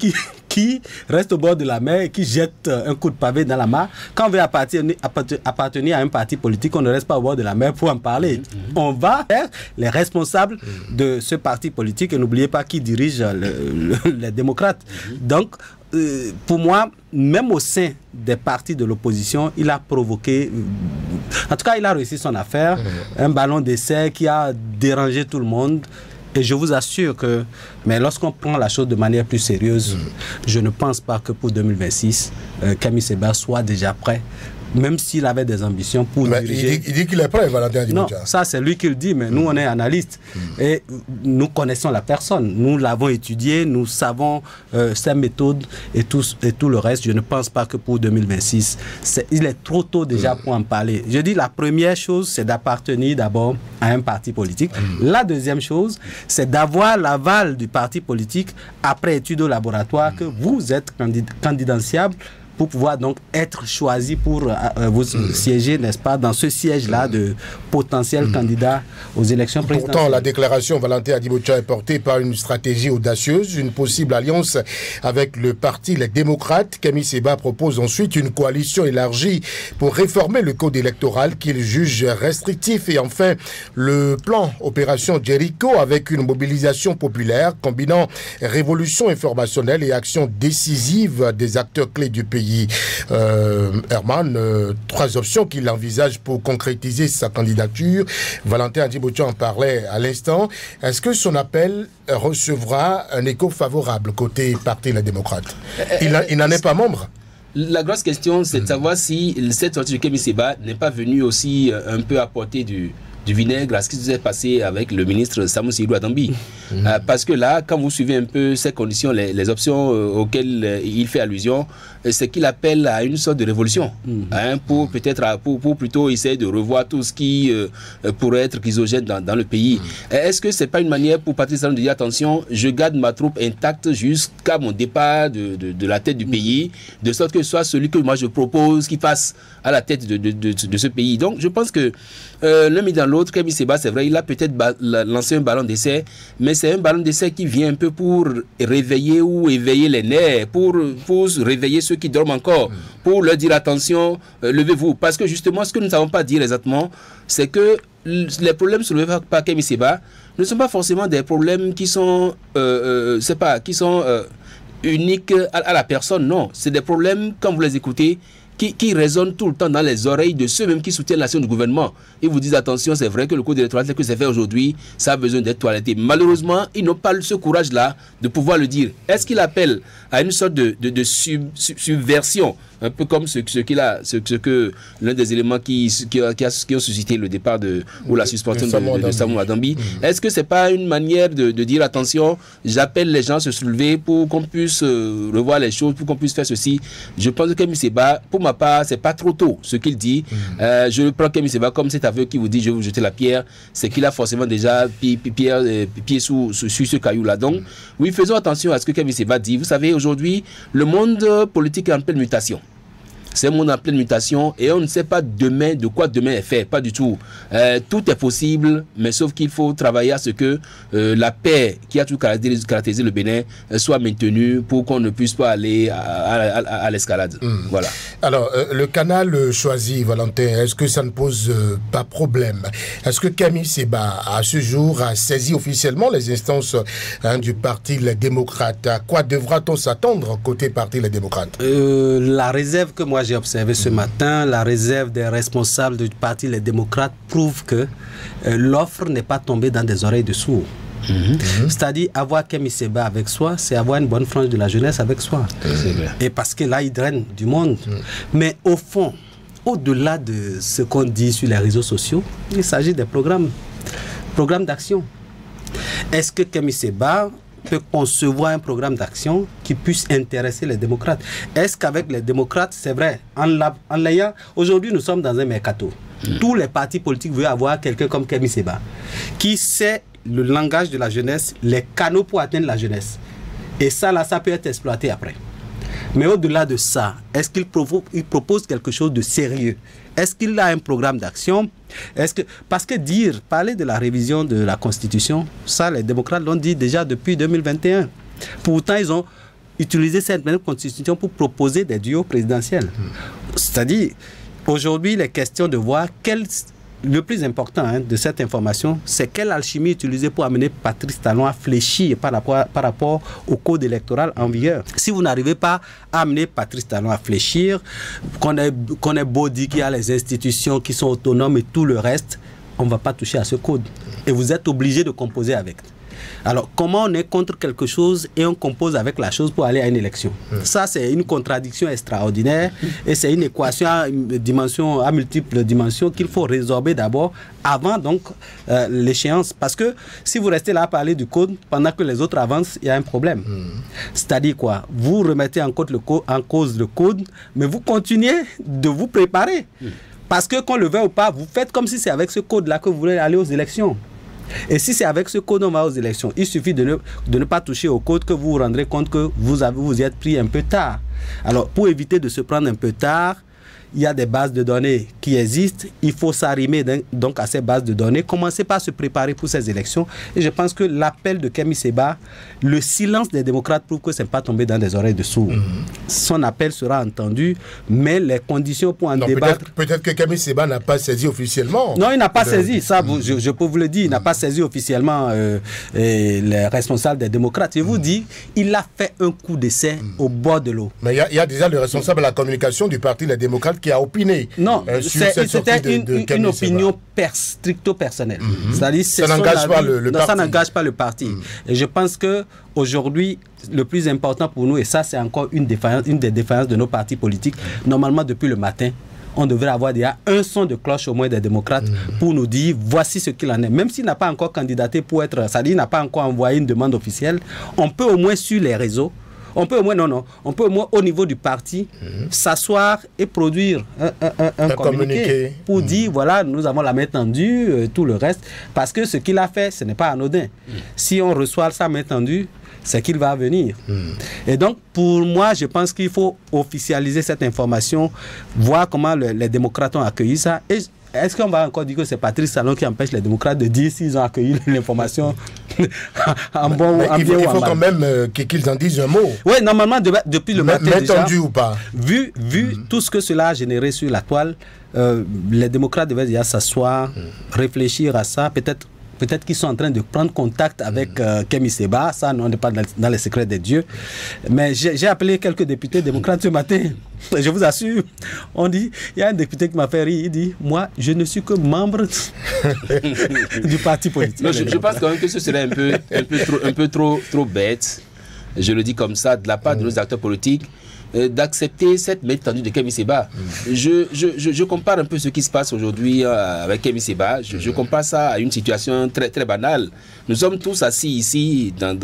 qui reste au bord de la mer et qui jette un coup de pavé dans la mare. Quand on veut appartenir à un parti politique, on ne reste pas au bord de la mer pour en parler. On va faire les responsables de ce parti politique. Et n'oubliez pas qui dirige les démocrates. Donc, pour moi, même au sein des partis de l'opposition, il a provoqué, en tout cas il a réussi son affaire, un ballon d'essai qui a dérangé tout le monde. Et je vous assure que, mais lorsqu'on prend la chose de manière plus sérieuse, je ne pense pas que pour 2026, Kami Seba soit déjà prêt. Même s'il avait des ambitions pour diriger... Il dit qu'il est prêt, Valentin Djiboutia. Non, ça c'est lui qui le dit, mais nous on est analystes. Et nous connaissons la personne. Nous l'avons étudié, nous savons sa méthode et tout le reste. Je ne pense pas que pour 2026, il est trop tôt déjà pour en parler. Je dis la première chose, c'est d'appartenir d'abord à un parti politique. La deuxième chose, c'est d'avoir l'aval du parti politique après étude au laboratoire que vous êtes candidanciable pour pouvoir donc être choisi pour vous siéger, n'est-ce pas, dans ce siège-là de potentiels candidats aux élections présidentielles. Pourtant, la déclaration Valentin Djiboutia est portée par une stratégie audacieuse, une possible alliance avec le parti Les Démocrates. Kami Seba propose ensuite une coalition élargie pour réformer le code électoral qu'il juge restrictif. Et enfin, le plan Opération Jericho avec une mobilisation populaire combinant révolution informationnelle et action décisive des acteurs clés du pays. Herman, 3 options qu'il envisage pour concrétiser sa candidature. Valentin Djiboutia en parlait à l'instant. Est-ce que son appel recevra un écho favorable côté Parti Les Démocrates? Il n'en est pas membre. La grosse question, c'est de savoir si cette sortie de Kami Seba n'est pas venue aussi un peu apporter du vinaigre à ce qui s'est passé avec le ministre Samu Seydou Dambi. Parce que là, quand vous suivez un peu ces conditions, les options auxquelles il fait allusion, c'est qu'il appelle à une sorte de révolution, pour peut-être pour plutôt essayer de revoir tout ce qui pourrait être chrysogène dans le pays. Est-ce que c'est pas une manière pour Patrice Talon de dire attention, je garde ma troupe intacte jusqu'à mon départ de la tête du pays, de sorte que ce soit celui que moi je propose qui passe à la tête de ce pays. Donc je pense que l'un mis dans l'autre, Kami Seba, c'est vrai, il a peut-être lancé un ballon d'essai, mais c'est un ballon d'essai qui vient un peu pour réveiller ou éveiller les nerfs, pour réveiller ceux qui dorment encore, pour leur dire attention, levez-vous. Parce que justement, ce que nous ne savons pas dire exactement, c'est que les problèmes soulevés par Kami Seba ne sont pas forcément des problèmes qui sont, uniques à la personne, non. C'est des problèmes, quand vous les écoutez, qui résonnent tout le temps dans les oreilles de ceux même qui soutiennent l'action du gouvernement. Ils vous disent attention, c'est vrai que le code électoral tel que c'est fait aujourd'hui, ça a besoin d'être toiletté. Malheureusement, ils n'ont pas ce courage-là de pouvoir le dire. Est-ce qu'il appelle à une sorte de subversion, un peu comme ce que l'un des éléments qui ont suscité le départ ou la suspension de Samu Adambi. Est-ce que c'est pas une manière de dire attention, j'appelle les gens à se soulever pour qu'on puisse revoir les choses, pour qu'on puisse faire ceci. Je pense que Kami Seba, pour ma part, c'est pas trop tôt ce qu'il dit. Je prends Kami Seba comme cet aveu qui vous dit je vais vous jeter la pierre, c'est qu'il a forcément déjà pied sous ce caillou-là. Donc, oui, faisons attention à ce que Kami Seba dit. Vous savez, aujourd'hui, le monde politique est en pleine mutation. C'est un monde en pleine mutation et on ne sait pas demain de quoi demain est fait, pas du tout. Tout est possible, mais sauf qu'il faut travailler à ce que la paix qui a tout caractérisé le Bénin soit maintenue pour qu'on ne puisse pas aller à l'escalade. Voilà. Alors, le canal choisi, Valentin, est-ce que ça ne pose pas problème? Est-ce que Kami Seba, à ce jour, a saisi officiellement les instances du Parti Les Démocrates? À quoi devra-t-on s'attendre côté Parti Les Démocrates? La réserve que moi j'ai observé ce matin, la réserve des responsables du Parti Les Démocrates prouve que l'offre n'est pas tombée dans des oreilles de sourds. C'est-à-dire avoir Kami Seba avec soi, c'est avoir une bonne frange de la jeunesse avec soi. Et parce que là, il draine du monde. Mais au fond, au-delà de ce qu'on dit sur les réseaux sociaux, il s'agit des programmes d'action. Est-ce que Kami Seba peut concevoir un programme d'action qui puisse intéresser les démocrates? Est-ce qu'avec les démocrates, c'est vrai, en l'ayant, aujourd'hui nous sommes dans un mercato. Tous les partis politiques veulent avoir quelqu'un comme Kami Seba, qui sait le langage de la jeunesse, les canaux pour atteindre la jeunesse. Et ça, là, ça peut être exploité après. Mais au-delà de ça, est-ce qu'il propose quelque chose de sérieux? Est-ce qu'il a un programme d'action? Parce que parler de la révision de la Constitution, ça les démocrates l'ont dit déjà depuis 2021. Pourtant, ils ont utilisé cette même Constitution pour proposer des duos présidentiels. C'est-à-dire, aujourd'hui, il est question de voir le plus important de cette information, c'est quelle alchimie utiliser pour amener Patrice Talon à fléchir par rapport au code électoral en vigueur. Si vous n'arrivez pas à amener Patrice Talon à fléchir, qu'on ait beau dire qu'il y a les institutions qui sont autonomes et tout le reste, on ne va pas toucher à ce code. Et vous êtes obligé de composer avec. Alors, comment on est contre quelque chose et on compose avec la chose pour aller à une élection? Ça, c'est une contradiction extraordinaire et c'est une équation à multiples dimensions qu'il faut résorber d'abord avant donc l'échéance. Parce que si vous restez là à parler du code pendant que les autres avancent, il y a un problème. C'est-à-dire quoi? Vous remettez en cause le code, mais vous continuez de vous préparer. Parce que qu'on le veuille ou pas, vous faites comme si c'est avec ce code-là que vous voulez aller aux élections. Et si c'est avec ce code on va aux élections, il suffit de ne pas toucher au code que vous vous rendrez compte que vous y êtes pris un peu tard. Alors, pour éviter de se prendre un peu tard, il y a des bases de données qui existent. Il faut s'arrimer donc à ces bases de données. Commencer par se préparer pour ces élections. Et je pense que l'appel de Kémy Séba, le silence des démocrates prouve que ce n'est pas tombé dans des oreilles de sourds. Son appel sera entendu, mais les conditions pour en débattre... Peut-être que Kémy Séba n'a pas saisi officiellement. Non, il n'a pas saisi. Ça, je peux vous le dire. Il n'a pas saisi officiellement les responsables des démocrates. Je vous dis, il a fait un coup d'essai au bord de l'eau. Mais il y a déjà le responsable de la communication du parti Les Démocrates qui a opiné. Non, c'était une opinion stricto personnelle. C'est-à-dire, ça n'engage pas le parti. Ça n'engage pas le parti. Et je pense que aujourd'hui, le plus important pour nous, et ça c'est encore une des défaillances de nos partis politiques, normalement depuis le matin, on devrait avoir déjà un son de cloche au moins des démocrates pour nous dire voici ce qu'il en est. Même s'il n'a pas encore candidaté pour être, c'est-à-dire il n'a pas encore envoyé une demande officielle, on peut au moins sur les réseaux, on peut au moins au niveau du parti s'asseoir et produire un communiqué pour dire voilà, nous avons la main tendue, tout le reste, parce que ce qu'il a fait, ce n'est pas anodin. Si on reçoit sa main tendue, c'est qu'il va venir. Et donc, pour moi, je pense qu'il faut officialiser cette information, voir comment les démocrates ont accueilli ça. Et est-ce qu'on va encore dire que c'est Patrice Talon qui empêche les démocrates de dire s'ils ont accueilli l'information en bon ou en bien ou en mal? Il faut quand même qu'ils en disent un mot. Oui, normalement, depuis le matin déjà, tendu ou pas. Vu tout ce que cela a généré sur la toile, les démocrates devaient déjà s'asseoir, réfléchir à ça, peut-être qu'ils sont en train de prendre contact avec Kémy Séba. Ça, on n'est pas dans les secrets des dieux. Mais j'ai appelé quelques députés démocrates ce matin. Je vous assure, il y a un député qui m'a fait rire. Il dit, moi, je ne suis que membre du parti politique. Non, je pense quand même que ce serait un peu trop bête, je le dis comme ça, de la part de nos acteurs politiques, d'accepter cette main tendue de Kémy Séba. Je compare un peu ce qui se passe aujourd'hui avec Kémy Séba. Je compare ça à une situation très, très banale. Nous sommes tous assis ici dans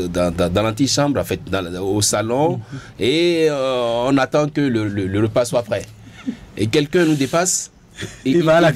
l'antichambre, en fait, au salon, et on attend que le repas soit prêt. Et quelqu'un nous dépasse. Il va à la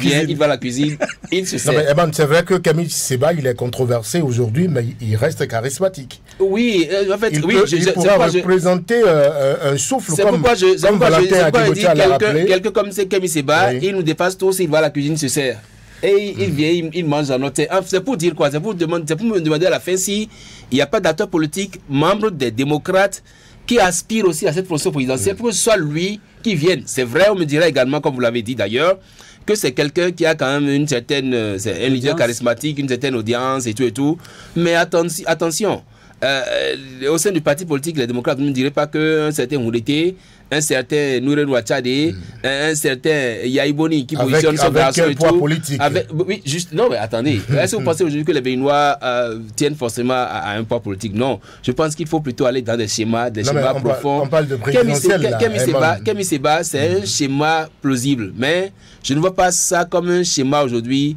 cuisine, il se sert. C'est vrai que Kémy Séba, il est controversé aujourd'hui, mais il reste charismatique. Oui, en fait, il pourra représenter un souffle comme Valentin Akibotia l'a rappelé. Quelqu'un comme Kémy Séba, il nous dépasse tous, il va à la cuisine, il se sert. Et il vient, il mange en notre. C'est pour dire quoi? C'est pour me demander à la fin s'il n'y a pas d'acteur politique, membre des démocrates, qui aspire aussi à cette fonction présidentielle, pour que ce soit lui qui vienne. C'est vrai, on me dirait également, comme vous l'avez dit d'ailleurs, que c'est quelqu'un qui a quand même une certaine, un leader charismatique, une certaine audience et tout. Mais attention, au sein du parti politique, les démocrates ne me diraient pas qu'un certain Moudete, un certain Nouré Ouachade, un certain Yaïboni qui positionne son garçon et tout. Politique. Oui, juste, non, mais attendez. Est-ce que vous pensez aujourd'hui que les Béninois tiennent forcément à un poids politique? Non. Je pense qu'il faut plutôt aller dans des schémas profonds. On parle de présidentiel. Kémy Séba, c'est un schéma plausible. Mais je ne vois pas ça comme un schéma aujourd'hui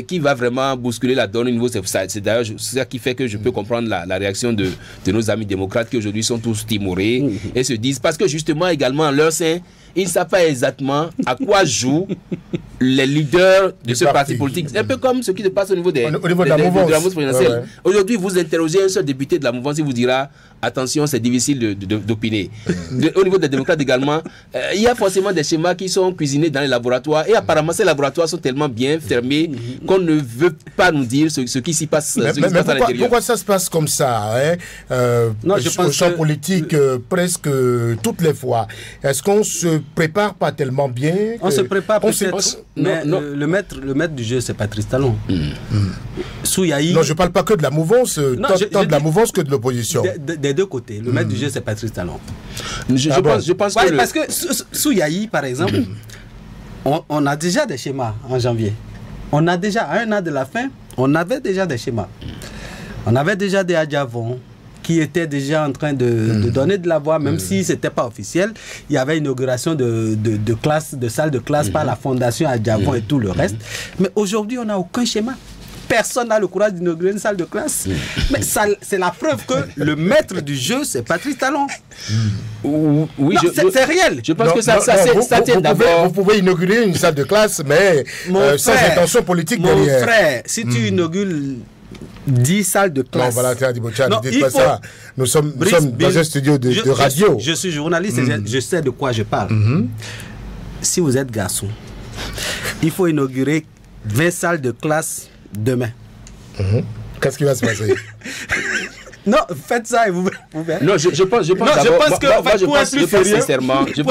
qui va vraiment bousculer la donne au niveau. C'est d'ailleurs ça qui fait que je peux comprendre la réaction de nos amis démocrates qui aujourd'hui sont tous timorés et se disent, parce que justement également en leur sein, ils ne savent pas exactement à quoi joue les leaders de ce parti politique. C'est un peu comme ce qui se passe au niveau de la mouvance présidentielle. Ouais. Aujourd'hui, vous interrogez un seul député de la mouvance, il vous dira attention, c'est difficile d'opiner. Au niveau des démocrates également, il y a forcément des schémas qui sont cuisinés dans les laboratoires et apparemment ces laboratoires sont tellement bien fermés qu'on ne veut pas nous dire ce qui s'y passe, à l'intérieur. Pourquoi ça se passe comme ça non, je pense au champ politique presque toutes les fois. Est-ce qu'on se prépare pas tellement bien? On se prépare peut-être, mais le maître du jeu, c'est Patrice Talon. Souyaï. Non, je parle pas que de la mouvance, tant de la mouvance que de l'opposition. Des deux côtés. Le maître du jeu, c'est Patrice Talon. Je pense que parce que Souyaï, par exemple, on a déjà des schémas en janvier. On a déjà, à un an de la fin, on avait déjà des schémas. On avait déjà des Adjavons qui étaient déjà en train de donner de la voix, même si ce n'était pas officiel. Il y avait une inauguration de salles de classe par la fondation Adjavon et tout le reste. Mais aujourd'hui, on n'a aucun schéma. Personne n'a le courage d'inaugurer une salle de classe. Mais c'est la preuve que le maître du jeu, c'est Patrice Talon. Oui, c'est réel. Je pense que ça tient d'abord. Vous pouvez inaugurer une salle de classe, mais sans intention politique derrière. Mon frère, si tu inaugures 10 salles de classe. Non, Valentin Dibotcha, ne dites pas ça. Nous sommes dans un studio de radio. Je suis journaliste et je sais de quoi je parle. Si vous êtes garçon, il faut inaugurer 20 salles de classe demain. Qu'est-ce qui va se passer? Non, faites ça et vous verrez. Non, je pense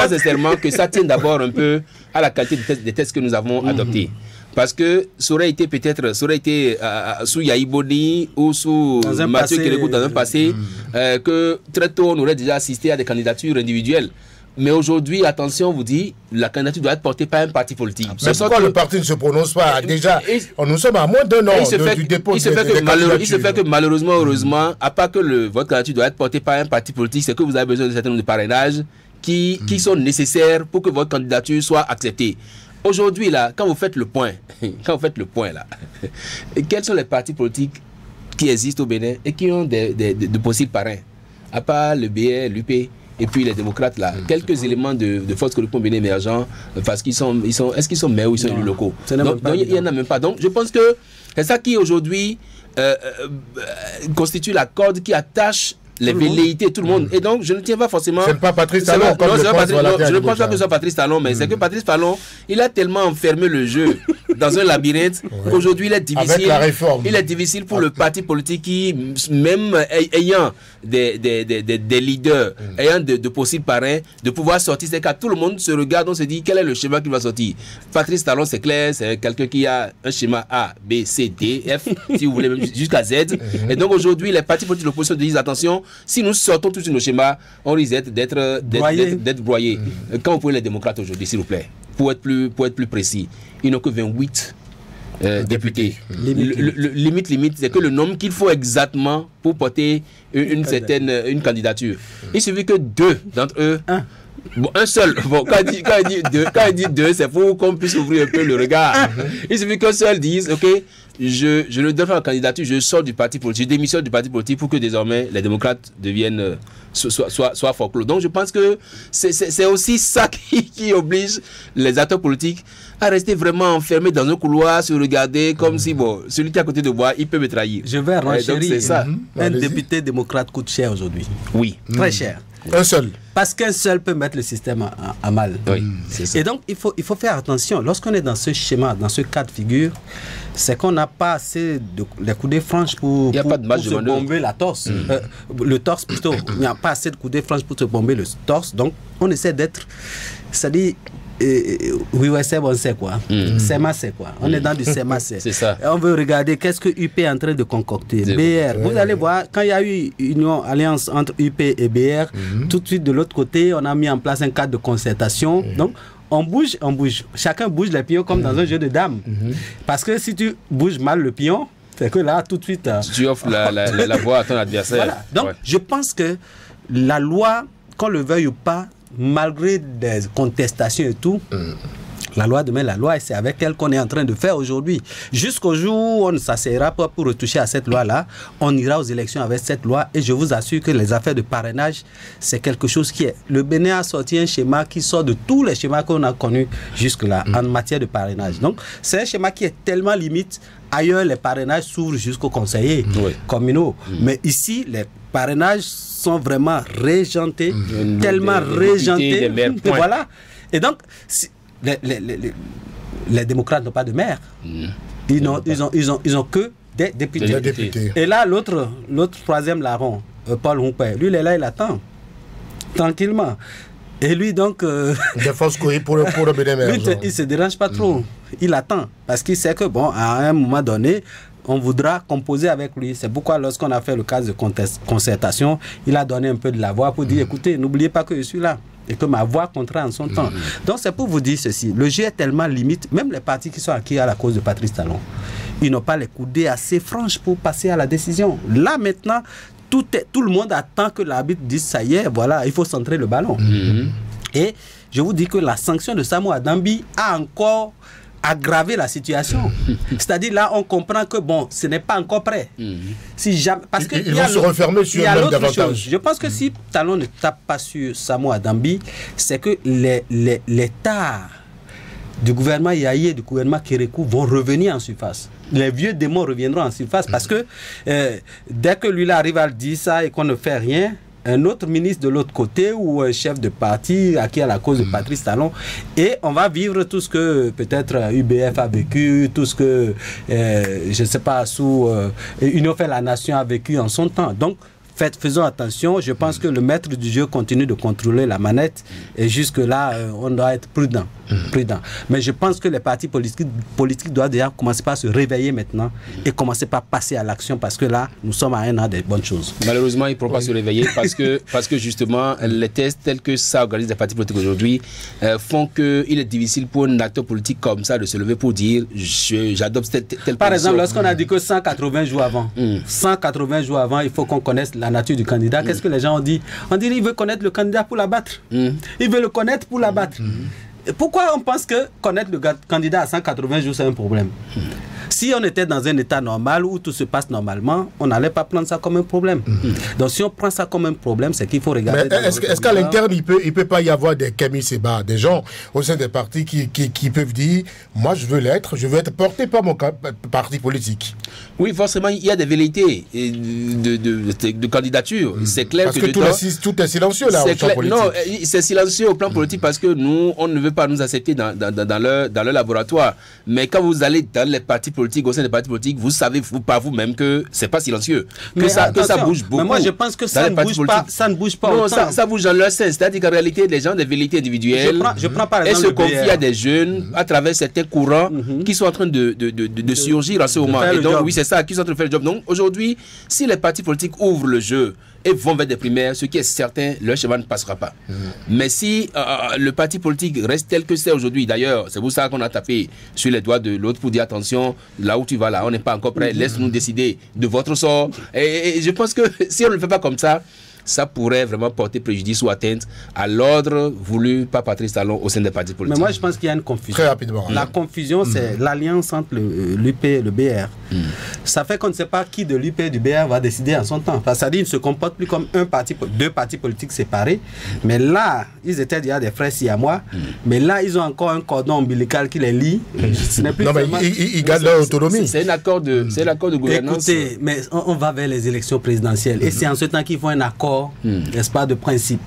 sincèrement que ça tient d'abord un peu à la qualité des tests que nous avons adoptés. Parce que ça aurait été sous Yahi Boni ou sous Mathieu Kérékou dans un passé, que très tôt on aurait déjà assisté à des candidatures individuelles. Mais aujourd'hui, attention, on vous dit, la candidature doit être portée par un parti politique. Mais pourquoi le parti ne se prononce pas? Déjà, nous sommes à moins d'un an du dépôt de candidature. Il se fait que malheureusement, heureusement, à part que votre candidature doit être portée par un parti politique, c'est que vous avez besoin d'un certain nombre de parrainages qui sont nécessaires pour que votre candidature soit acceptée. Aujourd'hui, là, quand vous faites le point, là, quels sont les partis politiques qui existent au Bénin et qui ont de possibles parrains? À part le BR, l'UP et puis les démocrates là, quelques éléments de force que le Bénin émergent, parce qu'ils sont, est-ce qu'ils sont maires ou ils sont élus locaux? Donc il n'y en a même pas. Donc je pense que c'est ça qui aujourd'hui constitue la corde qui attache les velléités, tout le monde. Et donc, je ne tiens pas forcément... C'est pas Patrice Talon, je ne pense pas que ce soit Patrice Talon, mais c'est que Patrice Talon, il a tellement enfermé le jeu dans un labyrinthe qu'aujourd'hui, il est difficile. Avec la réforme. Il est difficile pour le parti politique qui, même ayant des leaders, ayant de possibles parrains, de pouvoir sortir. C'est qu'à tout le monde se regarde, on se dit, quel est le schéma qui va sortir? Patrice Talon, c'est clair, c'est quelqu'un qui a un schéma A, B, C, D, F, si vous voulez, même jusqu'à Z. Et donc, aujourd'hui, les partis politiques de l'opposition disent, attention, si nous sortons tous nos schémas, on risque d'être broyés. Quand vous prenez les démocrates aujourd'hui, s'il vous plaît, pour être plus précis, ils n'ont que 28 députés. Limite, c'est que le nombre qu'il faut exactement pour porter une candidature. Il suffit que 2 d'entre eux. Bon, un seul. Bon, quand il dit deux, c'est pour qu'on puisse ouvrir un peu le regard. Il suffit qu'un seul dise, ok, je ne donne pas la candidature, je sors du parti politique, je démissionne du parti politique pour que désormais les démocrates deviennent soient folklore. Donc je pense que c'est aussi ça qui oblige les acteurs politiques à rester vraiment enfermés dans un couloir, se regarder comme si, bon, celui qui est à côté de moi, il peut me trahir. Je vais renchérir. Un député démocrate coûte cher aujourd'hui. Oui. Très cher. Un seul. Parce qu'un seul peut mettre le système à mal. Oui, c'est ça. Et donc, il faut faire attention. Lorsqu'on est dans ce schéma, dans ce cas de figure, c'est qu'on n'a pas assez de coudées franches pour se bomber la torse. Le torse plutôt. Il n'y a pas assez de coudées franches pour se bomber le torse. Donc, on essaie d'être... C'est-à-dire... oui, c'est bon, c'est quoi? SEMA, c'est quoi? On est dans du SEMA, c'est ça. Et on veut regarder qu'est-ce que UP est en train de concocter. BR, vous allez voir, quand il y a eu une alliance entre UP et BR, tout de suite de l'autre côté, on a mis en place un cadre de concertation. Donc, on bouge. Chacun bouge les pions comme dans un jeu de dames. Parce que si tu bouges mal le pion, c'est que là, tout de suite... tu offres la voie à ton adversaire. Voilà. Donc, je pense que la loi, qu'on le veuille ou pas, malgré des contestations et tout, La loi demeure la loi et c'est avec elle qu'on est en train de faire aujourd'hui. Jusqu'au jour où on ne s'asseyera pas pour retoucher à cette loi-là, on ira aux élections avec cette loi et je vous assure que les affaires de parrainage, c'est quelque chose qui est... Le Bénin a sorti un schéma qui sort de tous les schémas qu'on a connus jusque-là en matière de parrainage. Donc, c'est un schéma qui est tellement limite. Ailleurs, les parrainages s'ouvrent jusqu'aux conseillers communaux. Mais ici, les parrainages sont vraiment régentés, tellement régentés. Voilà. Et donc, les démocrates n'ont pas de maire. Ils n'ont que des députés. Et là, l'autre troisième larron, Paul Humpé, lui, il est là, il attend. Tranquillement. Et lui, donc... Défense pour le Bénin. Lui, il ne se dérange pas trop. Il attend. Parce qu'il sait que, bon, à un moment donné, on voudra composer avec lui. C'est pourquoi, lorsqu'on a fait le cas de concertation, il a donné un peu de la voix pour dire, écoutez, n'oubliez pas que je suis là. Et que ma voix comptera en son temps. Donc, c'est pour vous dire ceci. Le jeu est tellement limite. Même les partis qui sont acquis à la cause de Patrice Talon, ils n'ont pas les coudées assez franches pour passer à la décision. Là, maintenant... Tout le monde attend que l'arbitre dise ça y est, voilà, il faut centrer le ballon. Et je vous dis que la sanction de Samuel Adambi a encore aggravé la situation. C'est-à-dire là, on comprend que bon, ce n'est pas encore prêt. Si jamais, parce que ils vont se refermer sur eux-mêmes davantage. Je pense que si Talon ne tape pas sur Samuel Adambi, c'est que les tares du gouvernement Yahi et du gouvernement Kérékou vont revenir en surface. Les vieux démons reviendront en surface parce que dès que lui arrive à dire ça et qu'on ne fait rien, un autre ministre de l'autre côté ou un chef de parti acquis à la cause de Patrice Talon, et on va vivre tout ce que peut-être UBF a vécu, tout ce que, je ne sais pas, sous Union fait la Nation a vécu en son temps. Donc, faisons attention, je pense que le maître du jeu continue de contrôler la manette et jusque-là, on doit être prudent. Mais je pense que les partis politiques doivent déjà commencer par se réveiller maintenant et commencer par passer à l'action parce que là, nous sommes à un an des bonnes choses. Malheureusement, ils ne pourront pas se réveiller parce que justement, les tests tels que ça organise les partis politiques aujourd'hui font qu'il est difficile pour un acteur politique comme ça de se lever pour dire j'adopte telle position. Par exemple, lorsqu'on a dit que 180 jours avant, 180 jours avant, il faut qu'on connaisse la nature du candidat. Qu'est-ce que les gens ont dit? On dit qu'il veut connaître le candidat pour l'abattre. Il veut le connaître pour l'abattre. Pourquoi on pense que connaître le candidat à 180 jours, c'est un problème? Si on était dans un état normal où tout se passe normalement, on n'allait pas prendre ça comme un problème. Donc si on prend ça comme un problème, c'est qu'il faut regarder... Mais est-ce qu'à l'interne, il peut pas y avoir des Camille Seba, des gens au sein des partis qui peuvent dire « Moi, je veux être porté par mon parti politique ». Oui, forcément, il y a des velléités de candidature. C'est clair parce que tout est silencieux là, au plan politique. Non, c'est silencieux au plan politique parce que nous, on ne veut pas nous accepter dans leur laboratoire. Mais quand vous allez dans les partis politiques, au sein des partis politiques, vous savez par vous-même que c'est pas silencieux. Que ça bouge beaucoup. Mais moi, je pense que ça ne bouge pas non, autant. Ça bouge dans leur sens. C'est-à-dire qu'en réalité, les gens ont des velléités individuelles. Je prends par exemple et se confient à des jeunes à travers certains courants qui sont en train de surgir en ce moment. Et donc, oui, c'est ça, qui sont en train de faire le job. Donc, aujourd'hui, si les partis politiques ouvrent le jeu et vont vers des primaires, ce qui est certain, leur schéma ne passera pas. Mais si le parti politique reste tel que c'est aujourd'hui, d'ailleurs, c'est pour ça qu'on a tapé sur les doigts de l'autre pour dire attention, là où tu vas là, on n'est pas encore prêt, laisse-nous décider de votre sort. Et je pense que si on ne le fait pas comme ça, ça pourrait vraiment porter préjudice ou atteinte à l'ordre voulu par Patrice Talon au sein des partis politiques. Mais moi, je pense qu'il y a une confusion. Très rapidement. La confusion, c'est l'alliance entre l'UP et le BR. Ça fait qu'on ne sait pas qui de l'UP et du BR va décider en son temps. C'est-à-dire qu'ils ne se comportent plus comme deux partis politiques séparés. Mais là, ils étaient déjà des frères siamois. Mais là, ils ont encore un cordon ombilical qui les lie. Ce n'est plus non, mais ils gardent leur autonomie. C'est un accord de gouvernance. Écoutez, mais on va vers les élections présidentielles. Et c'est en ce temps qu'il faut un accord, n'est-ce pas, de principe.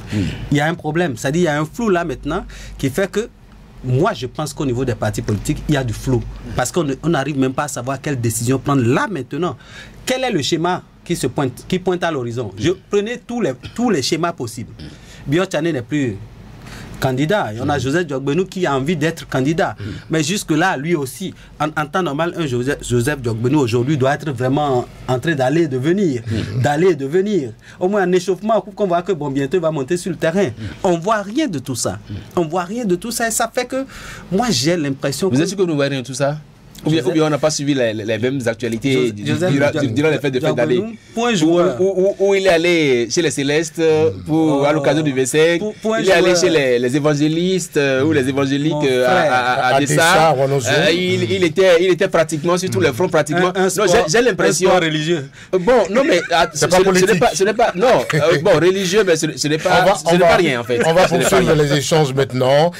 Il y a un problème. C'est-à-dire qu'il y a un flou là maintenant qui fait que moi, je pense qu'au niveau des partis politiques, il y a du flou. Parce qu'on n'arrive même pas à savoir quelle décision prendre là maintenant. Quel est le schéma qui pointe à l'horizon? Je prenais tous les schémas possibles. Biot Tchane n'est plus candidat. Et on a Joseph Diogbenou qui a envie d'être candidat. Mais jusque-là, lui aussi, en temps normal, un Joseph Diogbenou aujourd'hui doit être vraiment en train d'aller et de venir. Au moins un échauffement pour qu'on voit que bon, bientôt il va monter sur le terrain. On ne voit rien de tout ça. Et ça fait que moi j'ai l'impression Vous êtes sûr que nous ne voyons rien de tout ça? Ou bien on n'a pas suivi les mêmes actualités durant les fêtes de fin d'année. Où il est allé chez les Célestes à l'occasion du V5. Il est allé chez les évangélistes ou les évangéliques à Dessart. Il était pratiquement sur tous les fronts, pratiquement. J'ai l'impression. Religieux. Bon, non, mais ce n'est pas. Non, bon, religieux, mais ce n'est pas rien en fait. On va poursuivre les échanges maintenant.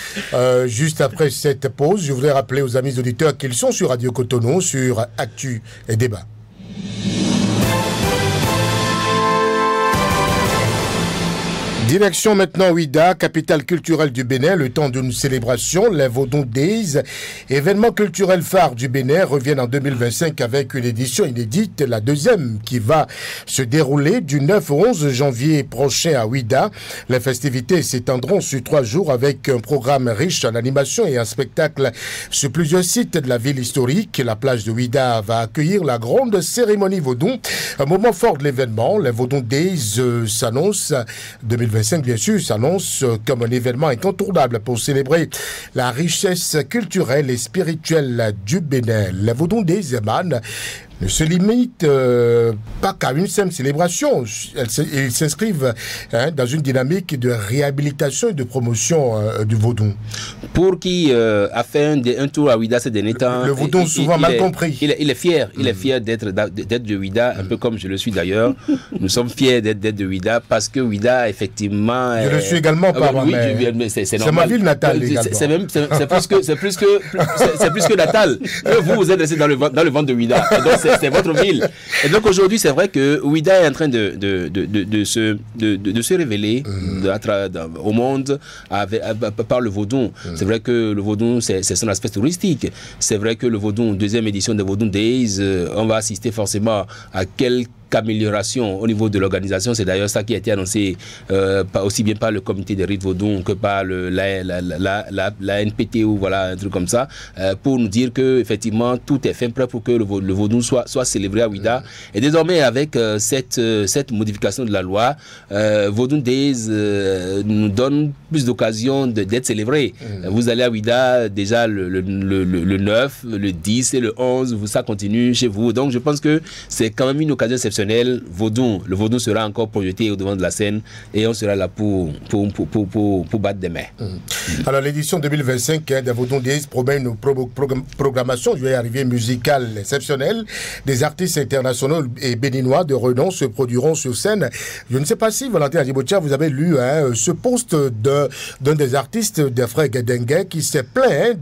Juste après cette pause, je voudrais rappeler aux amis auditeurs qu'ils sont sur Radio Cotonou, sur Actu et Débat. Direction maintenant Ouida, capitale culturelle du Bénin, le temps d'une célébration, les Vodou Days. Événement culturel phare du Bénin reviennent en 2025 avec une édition inédite, la deuxième, qui va se dérouler du 9 au 11 janvier prochain à Ouida. Les festivités s'étendront sur 3 jours avec un programme riche en animation et un spectacle sur plusieurs sites de la ville historique. La plage de Ouida va accueillir la grande cérémonie Vodou. Un moment fort de l'événement, les Vodou Days s'annonce 2025. Bien sûr, s'annonce comme un événement incontournable pour célébrer la richesse culturelle et spirituelle du Bénin. La Vodou Days ne se limite pas qu'à une simple célébration. Ils s'inscrivent dans une dynamique de réhabilitation et de promotion du vaudou. Pour qui a fait un tour à Ouida ces derniers temps, le vaudou souvent mal compris. Il est fier d'être de Ouida, un peu comme je le suis d'ailleurs. Nous sommes fiers d'être de Ouida parce que Ouida, effectivement... Je le suis également, pardon. Oui, c'est ma ville natale également. C'est plus que natal. Vous êtes resté dans le ventre de Ouida. C'est votre ville. Et donc aujourd'hui, c'est vrai que Ouida est en train de se révéler au monde par le vaudou. C'est vrai que le vaudou, c'est son aspect touristique. C'est vrai que le vaudou, deuxième édition de Vodou Days, on va assister forcément à quelques amélioration au niveau de l'organisation. C'est d'ailleurs ça qui a été annoncé aussi bien par le comité des rites vaudou que par la NPT ou voilà un truc comme ça pour nous dire que effectivement tout est fait prêt pour que le vaudou soit célébré à Ouida. Et désormais avec cette modification de la loi, Vodou Days nous donne plus d'occasions d'être célébré. Vous allez à Ouida déjà le 9, le 10 et le 11, ça continue chez vous. Donc je pense que c'est quand même une occasion exceptionnelle. Le vaudou sera encore projeté au devant de la scène et on sera là pour battre des mains. Alors l'édition 2025 de Vodou Days promet une programmation, je vais y arriver, musicale exceptionnelle. Des artistes internationaux et béninois de renom se produiront sur scène. Je ne sais pas si, Valentin Adjibotia, vous avez lu ce post d'un des artistes, des frères Guédengue, qui s'est plaint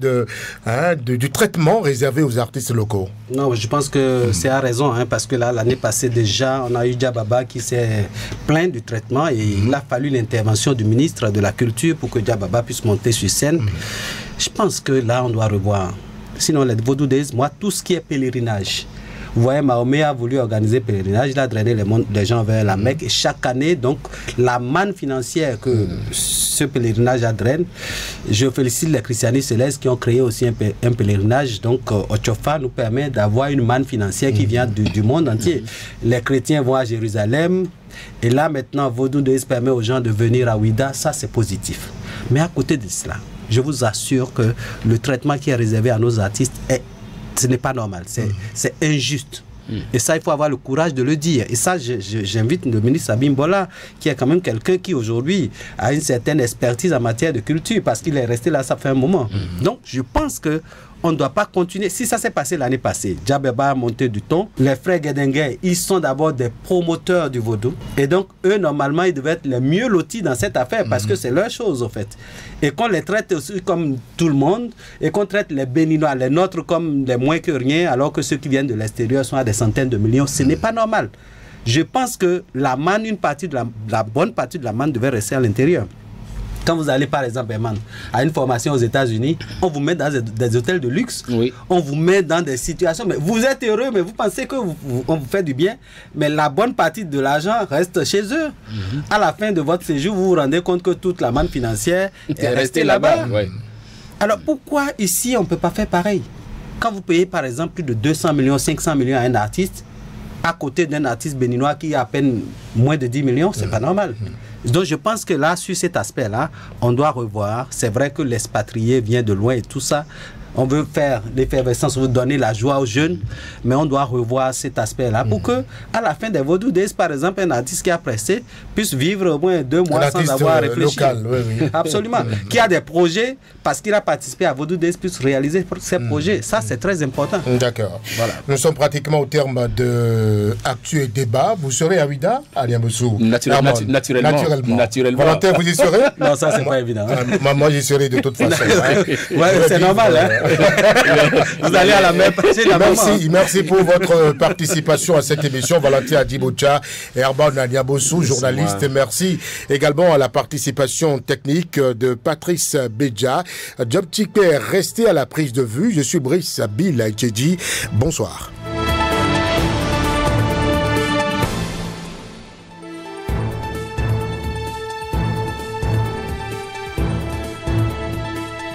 du traitement réservé aux artistes locaux. Non, je pense que c'est à raison, parce que là, l'année passée déjà, on a eu Diababa qui s'est plaint du traitement et il a fallu l'intervention du ministre de la Culture pour que Diababa puisse monter sur scène. Je pense que là, on doit revoir. Sinon, les Vodou Days, moi, tout ce qui est pèlerinage, vous voyez, Mahomet a voulu organiser pèlerinage, il a drainé les gens vers la Mecque. Et chaque année, donc, la manne financière que ce pèlerinage draine, je félicite les christianistes célestes qui ont créé aussi un pèlerinage. Donc, Ochofa nous permet d'avoir une manne financière qui vient du monde entier. Les chrétiens vont à Jérusalem. Et là, maintenant, Vodou Days permet aux gens de venir à Ouida. Ça, c'est positif. Mais à côté de cela, je vous assure que le traitement qui est réservé à nos artistes ce n'est pas normal, c'est injuste. Et ça, il faut avoir le courage de le dire. Et ça, j'invite le ministre Sabin Bola, qui est quand même quelqu'un qui aujourd'hui a une certaine expertise en matière de culture, parce qu'il est resté là, ça fait un moment. Donc, je pense que on ne doit pas continuer. Si ça s'est passé l'année passée, Diababa a monté du ton. Les frères Guédengue, ils sont d'abord des promoteurs du vaudou. Et donc, eux, normalement, ils devaient être les mieux lotis dans cette affaire parce que c'est leur chose, en fait. Et qu'on les traite aussi comme tout le monde et qu'on traite les Béninois, les nôtres, comme les moins que rien, alors que ceux qui viennent de l'extérieur sont à des centaines de millions. Ce n'est pas normal. Je pense que la manne, une partie de la bonne partie de la manne devait rester à l'intérieur. Quand vous allez par exemple à une formation aux États-Unis, on vous met dans des hôtels de luxe, on vous met dans des situations, mais vous êtes heureux, mais vous pensez qu'on vous fait du bien, mais la bonne partie de l'argent reste chez eux. À la fin de votre séjour, vous vous rendez compte que toute la manne financière est restée là-bas. Alors pourquoi ici on ne peut pas faire pareil? Quand vous payez par exemple plus de 200 millions, 500 millions à un artiste, à côté d'un artiste béninois qui a à peine moins de 10 millions, c'est pas normal. Donc je pense que là, sur cet aspect-là, on doit revoir. C'est vrai que l'expatrié vient de loin et tout ça. On veut faire l'effervescence, on veut donner la joie aux jeunes, mais on doit revoir cet aspect-là pour que, à la fin des Vodou Days, par exemple, un artiste qui a pressé puisse vivre au moins 2 mois sans avoir réfléchi. Local, oui. Absolument. Qui a des projets, parce qu'il a participé à Vodou Days, puisse réaliser ses projets. Ça, c'est très important. D'accord. Voilà. Nous sommes pratiquement au terme de Actu et Débat. Vous serez à Ouida, à Niamboussou? Naturellement. Valentin, vous y serez? Non, ça, c'est pas évident. Moi, j'y serai de toute façon. Ouais, c'est normal, hein. Vous allez à la même Merci pour votre participation à cette émission, Valentin Adiboucha et Herban Niamboussou, journaliste. Merci également à la participation technique de Patrice Béja. Job Ticker, restez à la prise de vue. Je suis Brice Bill Aïtjedji. Bonsoir.